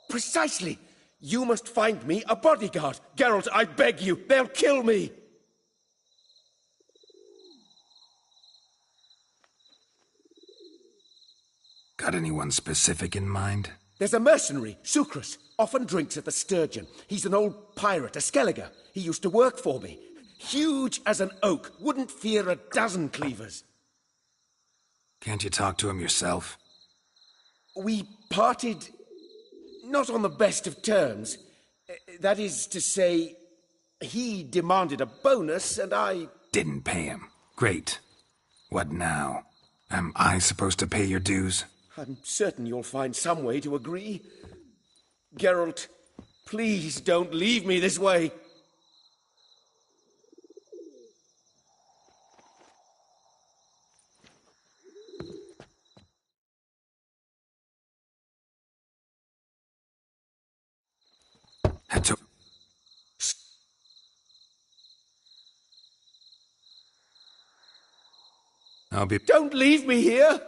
Precisely. You must find me a bodyguard. Geralt, I beg you. They'll kill me.
Got anyone specific in mind?
There's a mercenary, Sucrus. Often drinks at the Sturgeon. He's an old pirate, a Skelliger. He used to work for me. Huge as an oak. Wouldn't fear a dozen cleavers.
Can't you talk to him yourself?
We parted not on the best of terms. That is to say, he demanded a bonus and I...
Didn't pay him. Great. What now? Am I supposed to pay your dues?
I'm certain you'll find some way to agree. Geralt, please don't leave me this way.
I'll be...
Don't leave me here!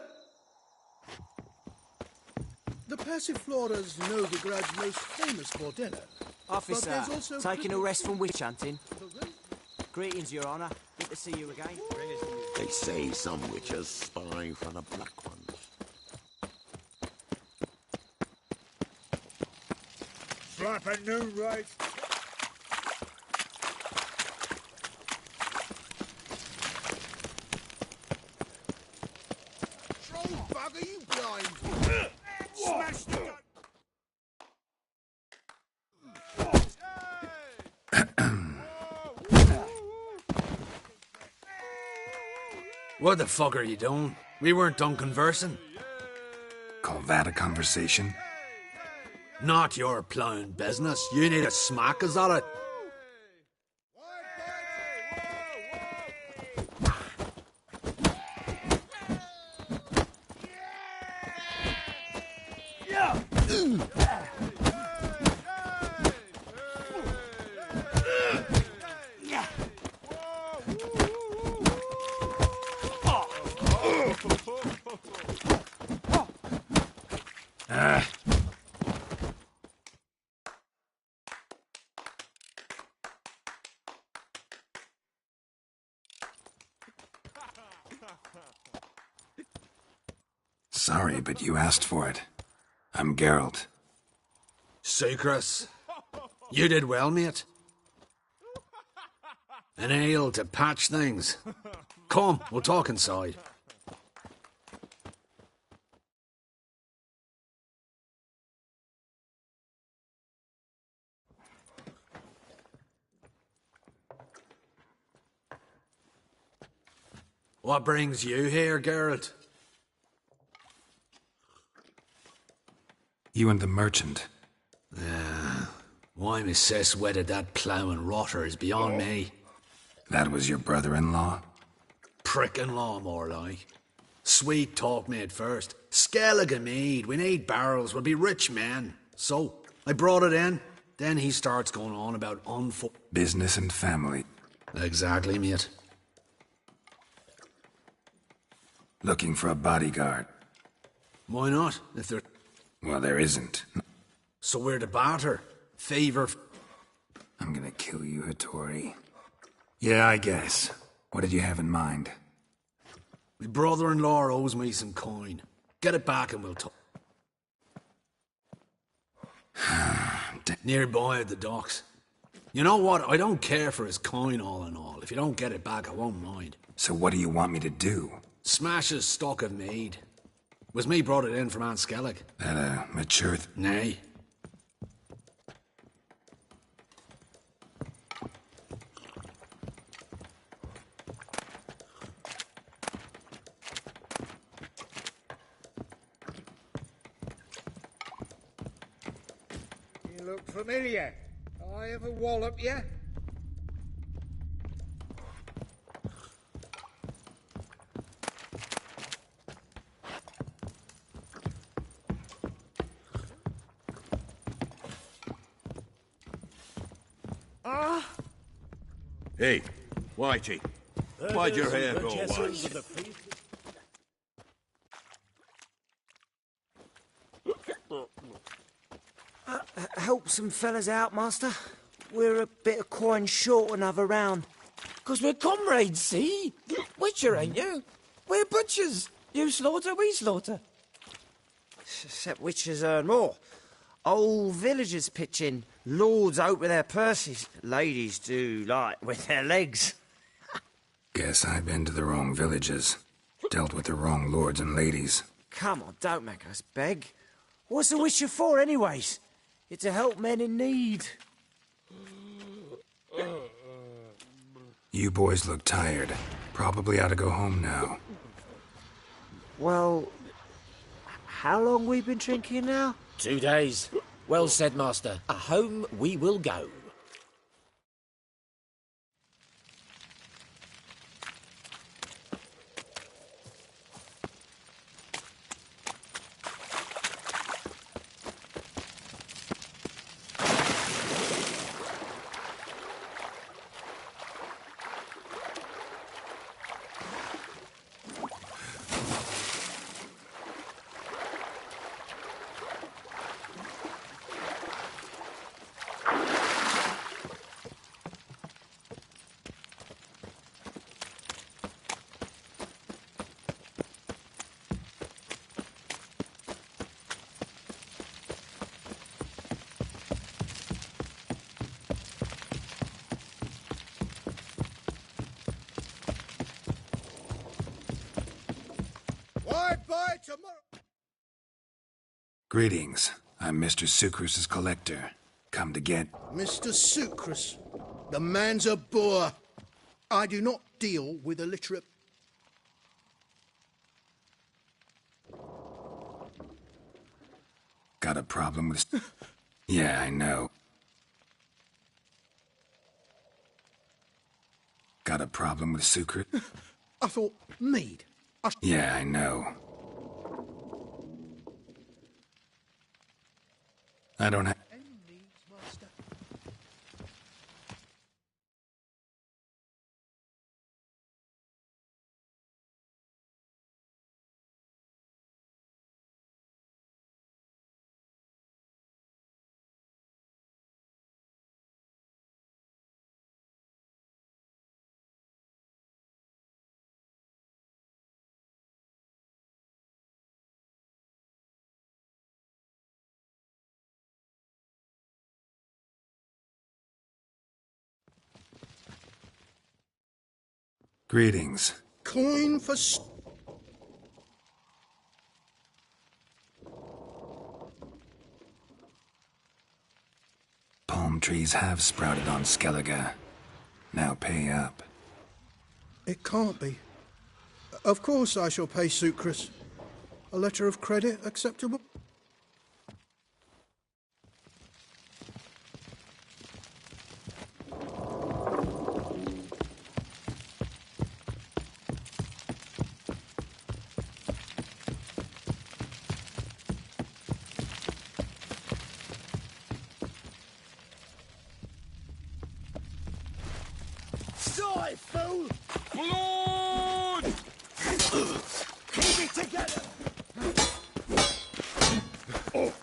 The Passiflora's Novigrad's most famous bordello.
Officer, taking a rest from witch hunting. Greetings, Your Honour. Good to see you again.
They say some witches spy for the black ones.
Slap a new right.
Troll bugger, you blind! Smash the gun!
What the fuck are you doing? We weren't done conversing.
Call that a conversation?
Not your plowing business. You need a smack, is that it?
Sorry, but you asked for it. I'm Geralt.
Sucrus, you did well, mate. An ale to patch things. Come, we'll talk inside. What brings you here, Geralt?
You and the merchant.
Why my sis wedded that ploughing rotter is beyond me.
That was your brother-in-law?
Prick-in-law, more like. Sweet talk made first. Skellige mead, we need barrels, we'll be rich men. So, I brought it in, then he starts going on about
business and family.
Exactly, mate.
Looking for a bodyguard.
Why not, if there...
Well, there isn't.
So we're to barter. Favor...
I'm gonna kill you, Hattori. Yeah, I guess. What did you have in mind?
My brother-in-law owes me some coin. Get it back and we'll talk. Nearby at the docks. You know what? I don't care for his coin all in all. If you don't get it back, I won't mind.
So what do you want me to do?
Smash his stock of mead. Was me brought it in from Aunt Skellig.
That mature...
Nay.
You look familiar. I ever wallop you?
Hey, Whitey, why'd your hair go white?
help some fellas out, Master? We're a bit of coin short another round.
'Cause we're comrades, see? Witcher, ain't you? We're butchers. You slaughter, we slaughter.
Except witchers earn more. Old villagers pitch in. Lords out with their purses. Ladies do, like, with their legs.
Guess I've been to the wrong villages. Dealt with the wrong lords and ladies.
Come on, don't make us beg. What's a witcher for, anyways? It's to help men in need.
You boys look tired. Probably ought to go home now.
Well, how long we been drinking now?
2 days. Well said, Master. Home we will go.
Bye tomorrow.
Greetings. I'm Mr. Sucrus's collector. Come to get...
Mr. Sucrus, the man's a boor. I do not deal with illiterate...
Got a problem with... Yeah, I know. Got a problem with Sucrus?
I thought mead.
Yeah, I know. I don't have... Greetings.
Coin for...
Palm trees have sprouted on Skellige. Now pay up.
It can't be. Of course I shall pay Sucrus. A letter of credit acceptable?
Die, fool! Blood! Keep it together! Oh.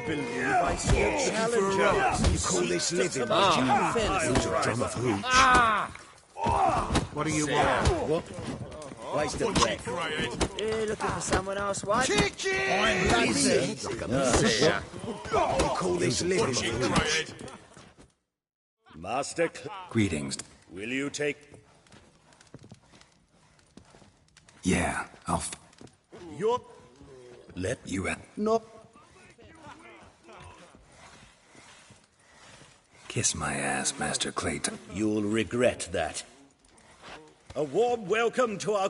believe I saw a challenger? You call this living? Who's a drum of hooch?
What do you want?
What? Waste of breath.
You're looking for someone else, what?
I'm lazy. You call this living? Master
Greetings.
will you take...
Yeah, I'll
Your... Let
you at.
No.
Kiss my ass, Master Clayton.
You'll regret that. A warm welcome to our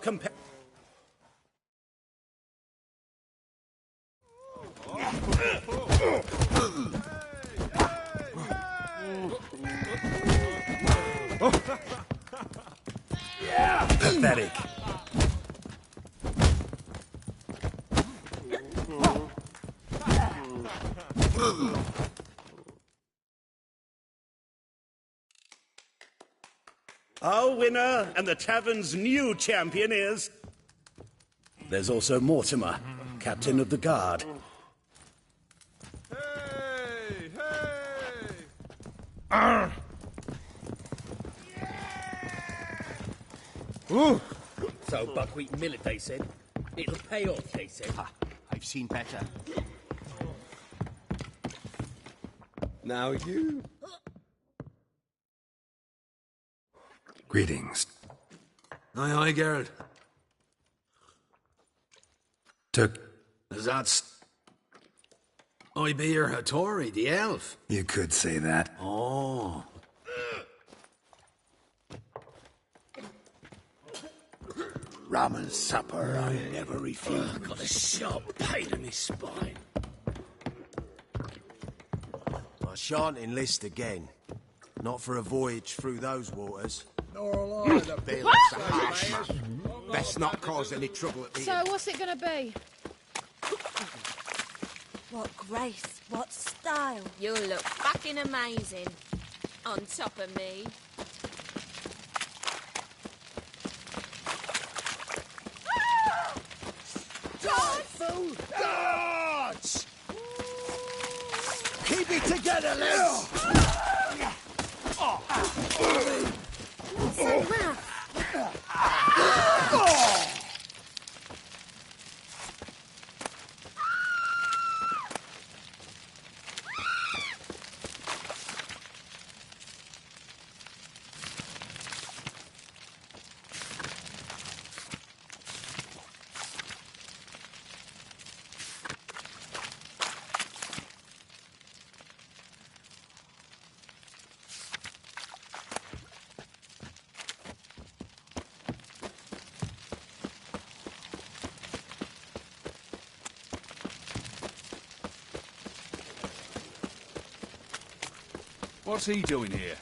Pathetic.
Our winner and the tavern's new champion is... There's also Mortimer, captain of the guard.
Ooh. So buckwheat millet, they said. It'll pay off, they said.
I've seen better.
Now you...
Greetings.
Aye, aye, Geralt.
Took.
I be your Hattori, the elf.
You could say that.
Oh.
Ramen supper I never refuse.
Got a sharp pain in his spine.
I shan't enlist again. Not for a voyage through those waters.
Nor I, the Bill's a harsh man. Best not cause any trouble at the
So, what's it gonna be?
What grace, what style.
You'll look fucking amazing on top of me.
Dodge! Dodge! Keep it together, lads!
So rough.
What's he doing here?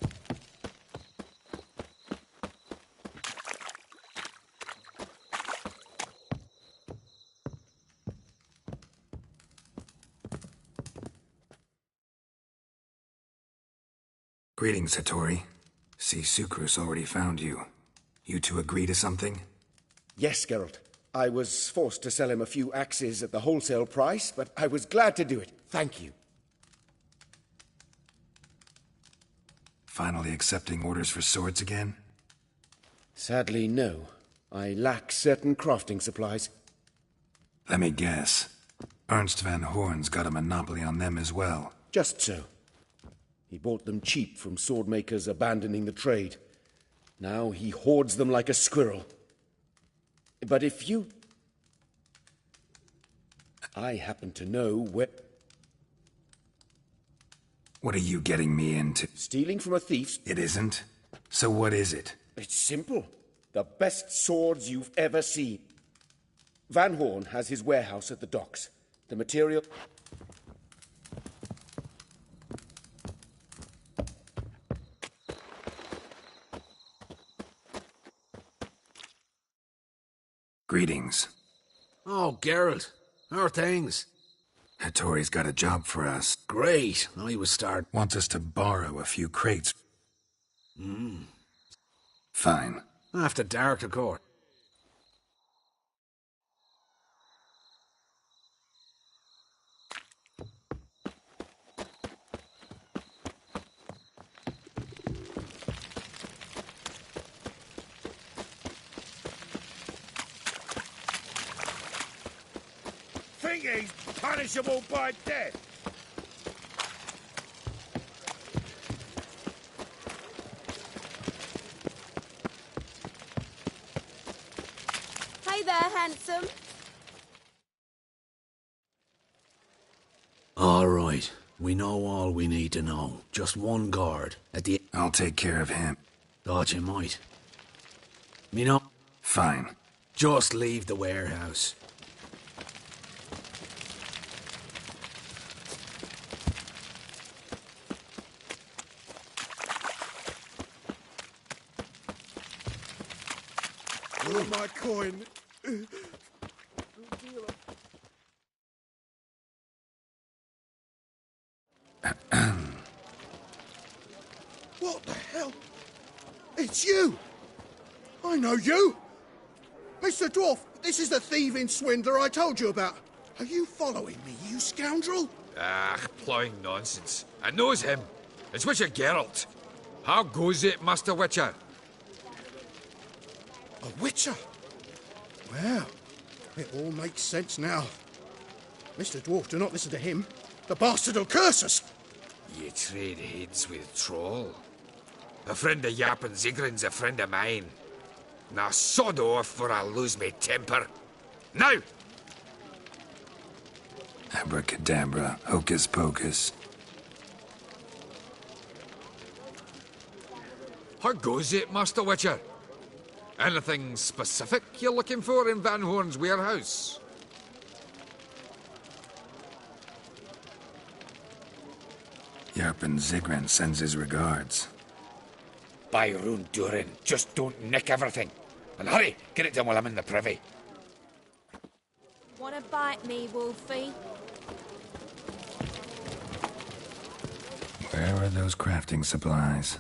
Greetings, Hattori. See, Sucrus already found you. You two agree to something?
Yes, Geralt. I was forced to sell him a few axes at the wholesale price, but I was glad to do it. Thank you.
Finally accepting orders for swords again?
Sadly, no. I lack certain crafting supplies.
Let me guess. Ernst van Horn's got a monopoly on them as well.
Just so. He bought them cheap from swordmakers abandoning the trade. Now he hoards them like a squirrel. But if you... I happen to know where...
What are you getting me into?
Stealing from a thief.
It isn't? So what is it?
It's simple. The best swords you've ever seen. Van Horn has his warehouse at the docks. The material...
Greetings.
Oh, Geralt. How are things?
Hattori's got a job for us.
Great. I was start.
Wants us to borrow a few crates. Fine.
After dark, of course.
think he's punishable by death?
Hey there, handsome.
All right. We know all we need to know. Just one guard at the...
I'll take care of him.
Thought you might. Me know?
Fine.
Just leave the warehouse.
Oh, my coin. What the hell? It's you! I know you! Mr. Dwarf, this is the thieving swindler I told you about. Are you following me, you scoundrel?
Ah, ploughing nonsense. I knows him. It's Witcher Geralt. How goes it, Master Witcher?
A witcher? Well, it all makes sense now. Mr. Dwarf, do not listen to him. The bastard will curse us.
Ye trade heads with troll. A friend of Yap and Zigrin's a friend of mine. Now sod off or I'll lose me temper. Now!
Abracadabra, hocus pocus.
How goes it, Master Witcher? Anything specific you're looking for in Van Horn's warehouse?
Yarpen Zigran sends his regards.
By Rune Durin, just don't nick everything. And hurry, get it done while I'm in the privy.
Wanna bite me, Wolfie?
Where are those crafting supplies?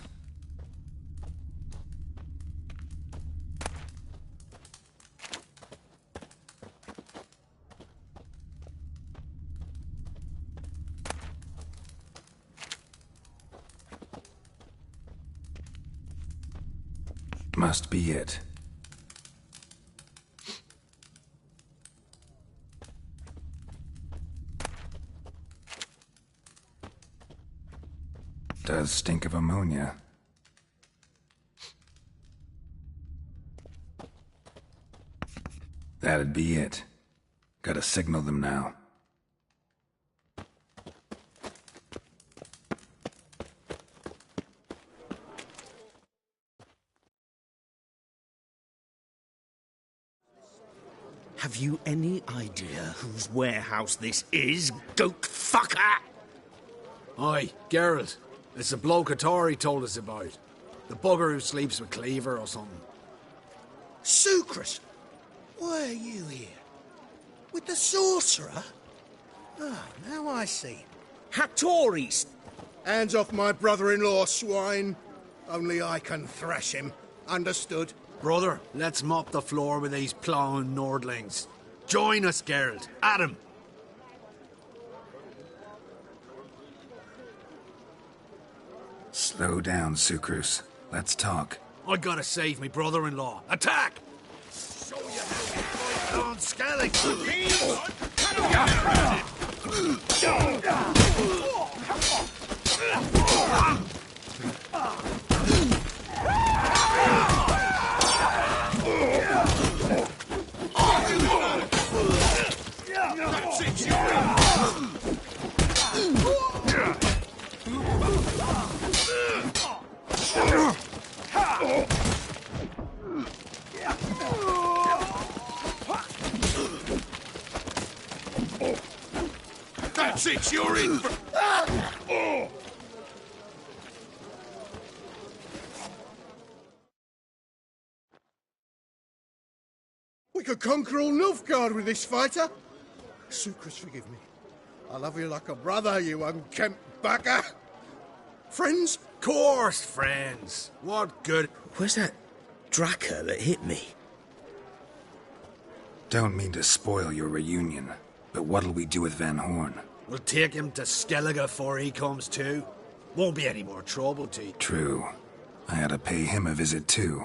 Must be it. Does stink of ammonia. That'd be it. Gotta signal them now.
Have you any idea whose warehouse this is, goat fucker?
Aye, Geralt. It's the bloke Atari told us about. The bugger who sleeps with Cleaver or something.
Sucrus! Why are you here? With the sorcerer? Ah, now I see.
Hattori's!
Hands off my brother-in-law, swine. Only I can thrash him. Understood?
Brother, let's mop the floor with these plowing Nordlings. Join us, Geralt. Adam.
Slow down, Sucrus. Let's talk.
I gotta save me brother-in-law. Attack!
Show you how you on Skellig!
That's it, you're in for... Oh.
We could conquer all Nilfgaard with this fighter. Sucrus, forgive me. I love you like a brother, you unkempt bugger. Friends?
Course, friends. What good?
Where's that Draka that hit me?
Don't mean to spoil your reunion, but what'll we do with Van Horn?
We'll take him to Skellige before he comes to. Won't be any more trouble to you.
True. I had to pay him a visit too.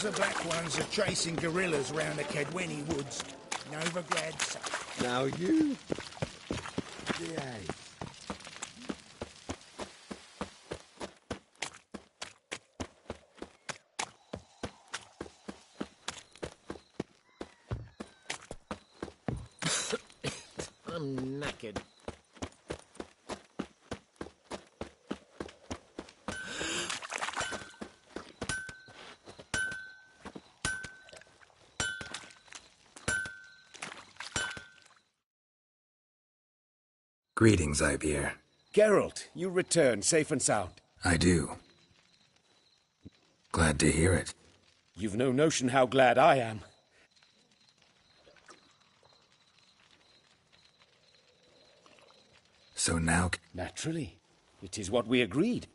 the Black Ones are chasing guerrillas round the Kedweni woods. Novigrad.
Now you... behave.
I'm knackered.
Greetings, Ibeer.
Geralt, you return safe and sound.
I do. Glad to hear it.
You've no notion how glad I am.
So now...
Naturally. It is what we agreed.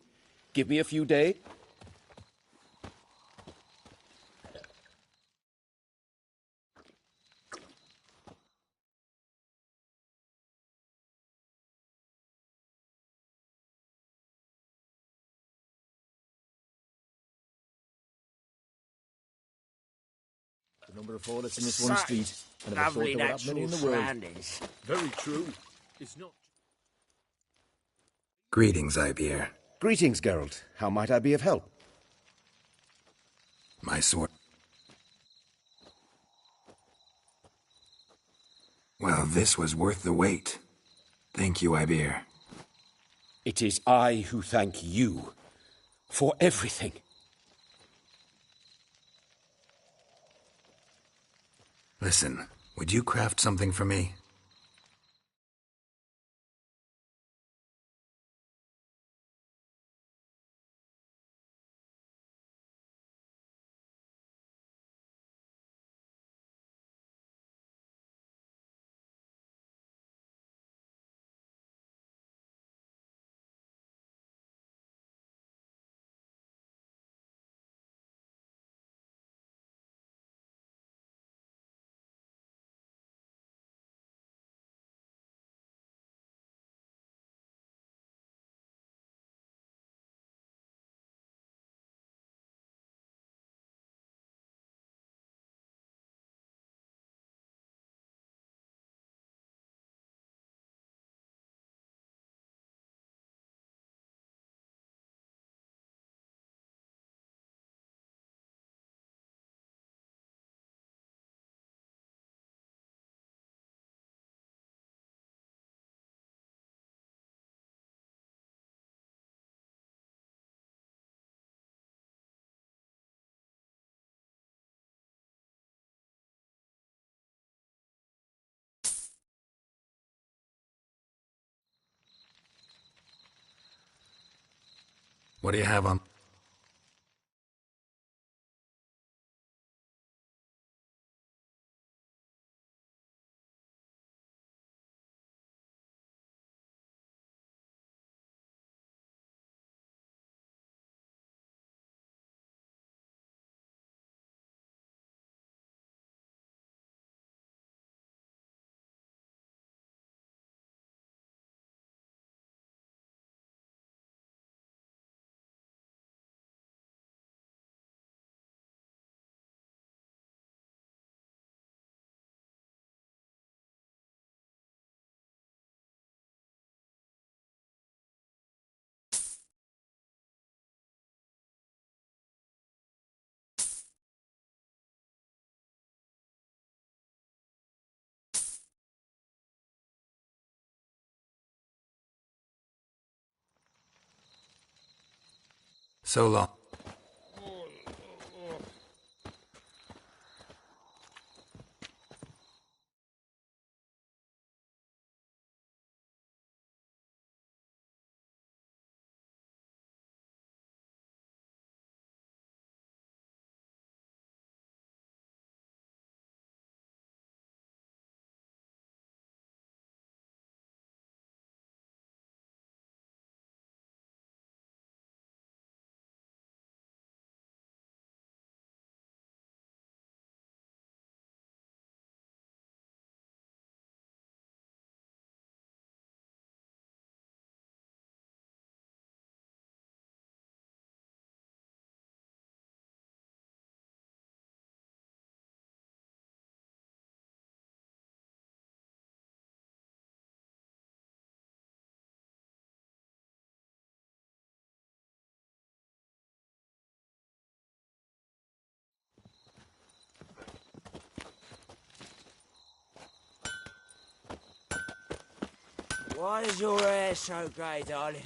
Give me a few days.
The number of toilets in this one street. I never thought there were that many in the world.
Very true. It's not...
Greetings, Ibeer.
Greetings, Geralt. How might I be of help?
My sword... Well, this was worth the wait. Thank you, Ibeer.
It is I who thank you for everything.
Listen, would you craft something for me? What do you have on... So long.
Why is your hair so grey, darling?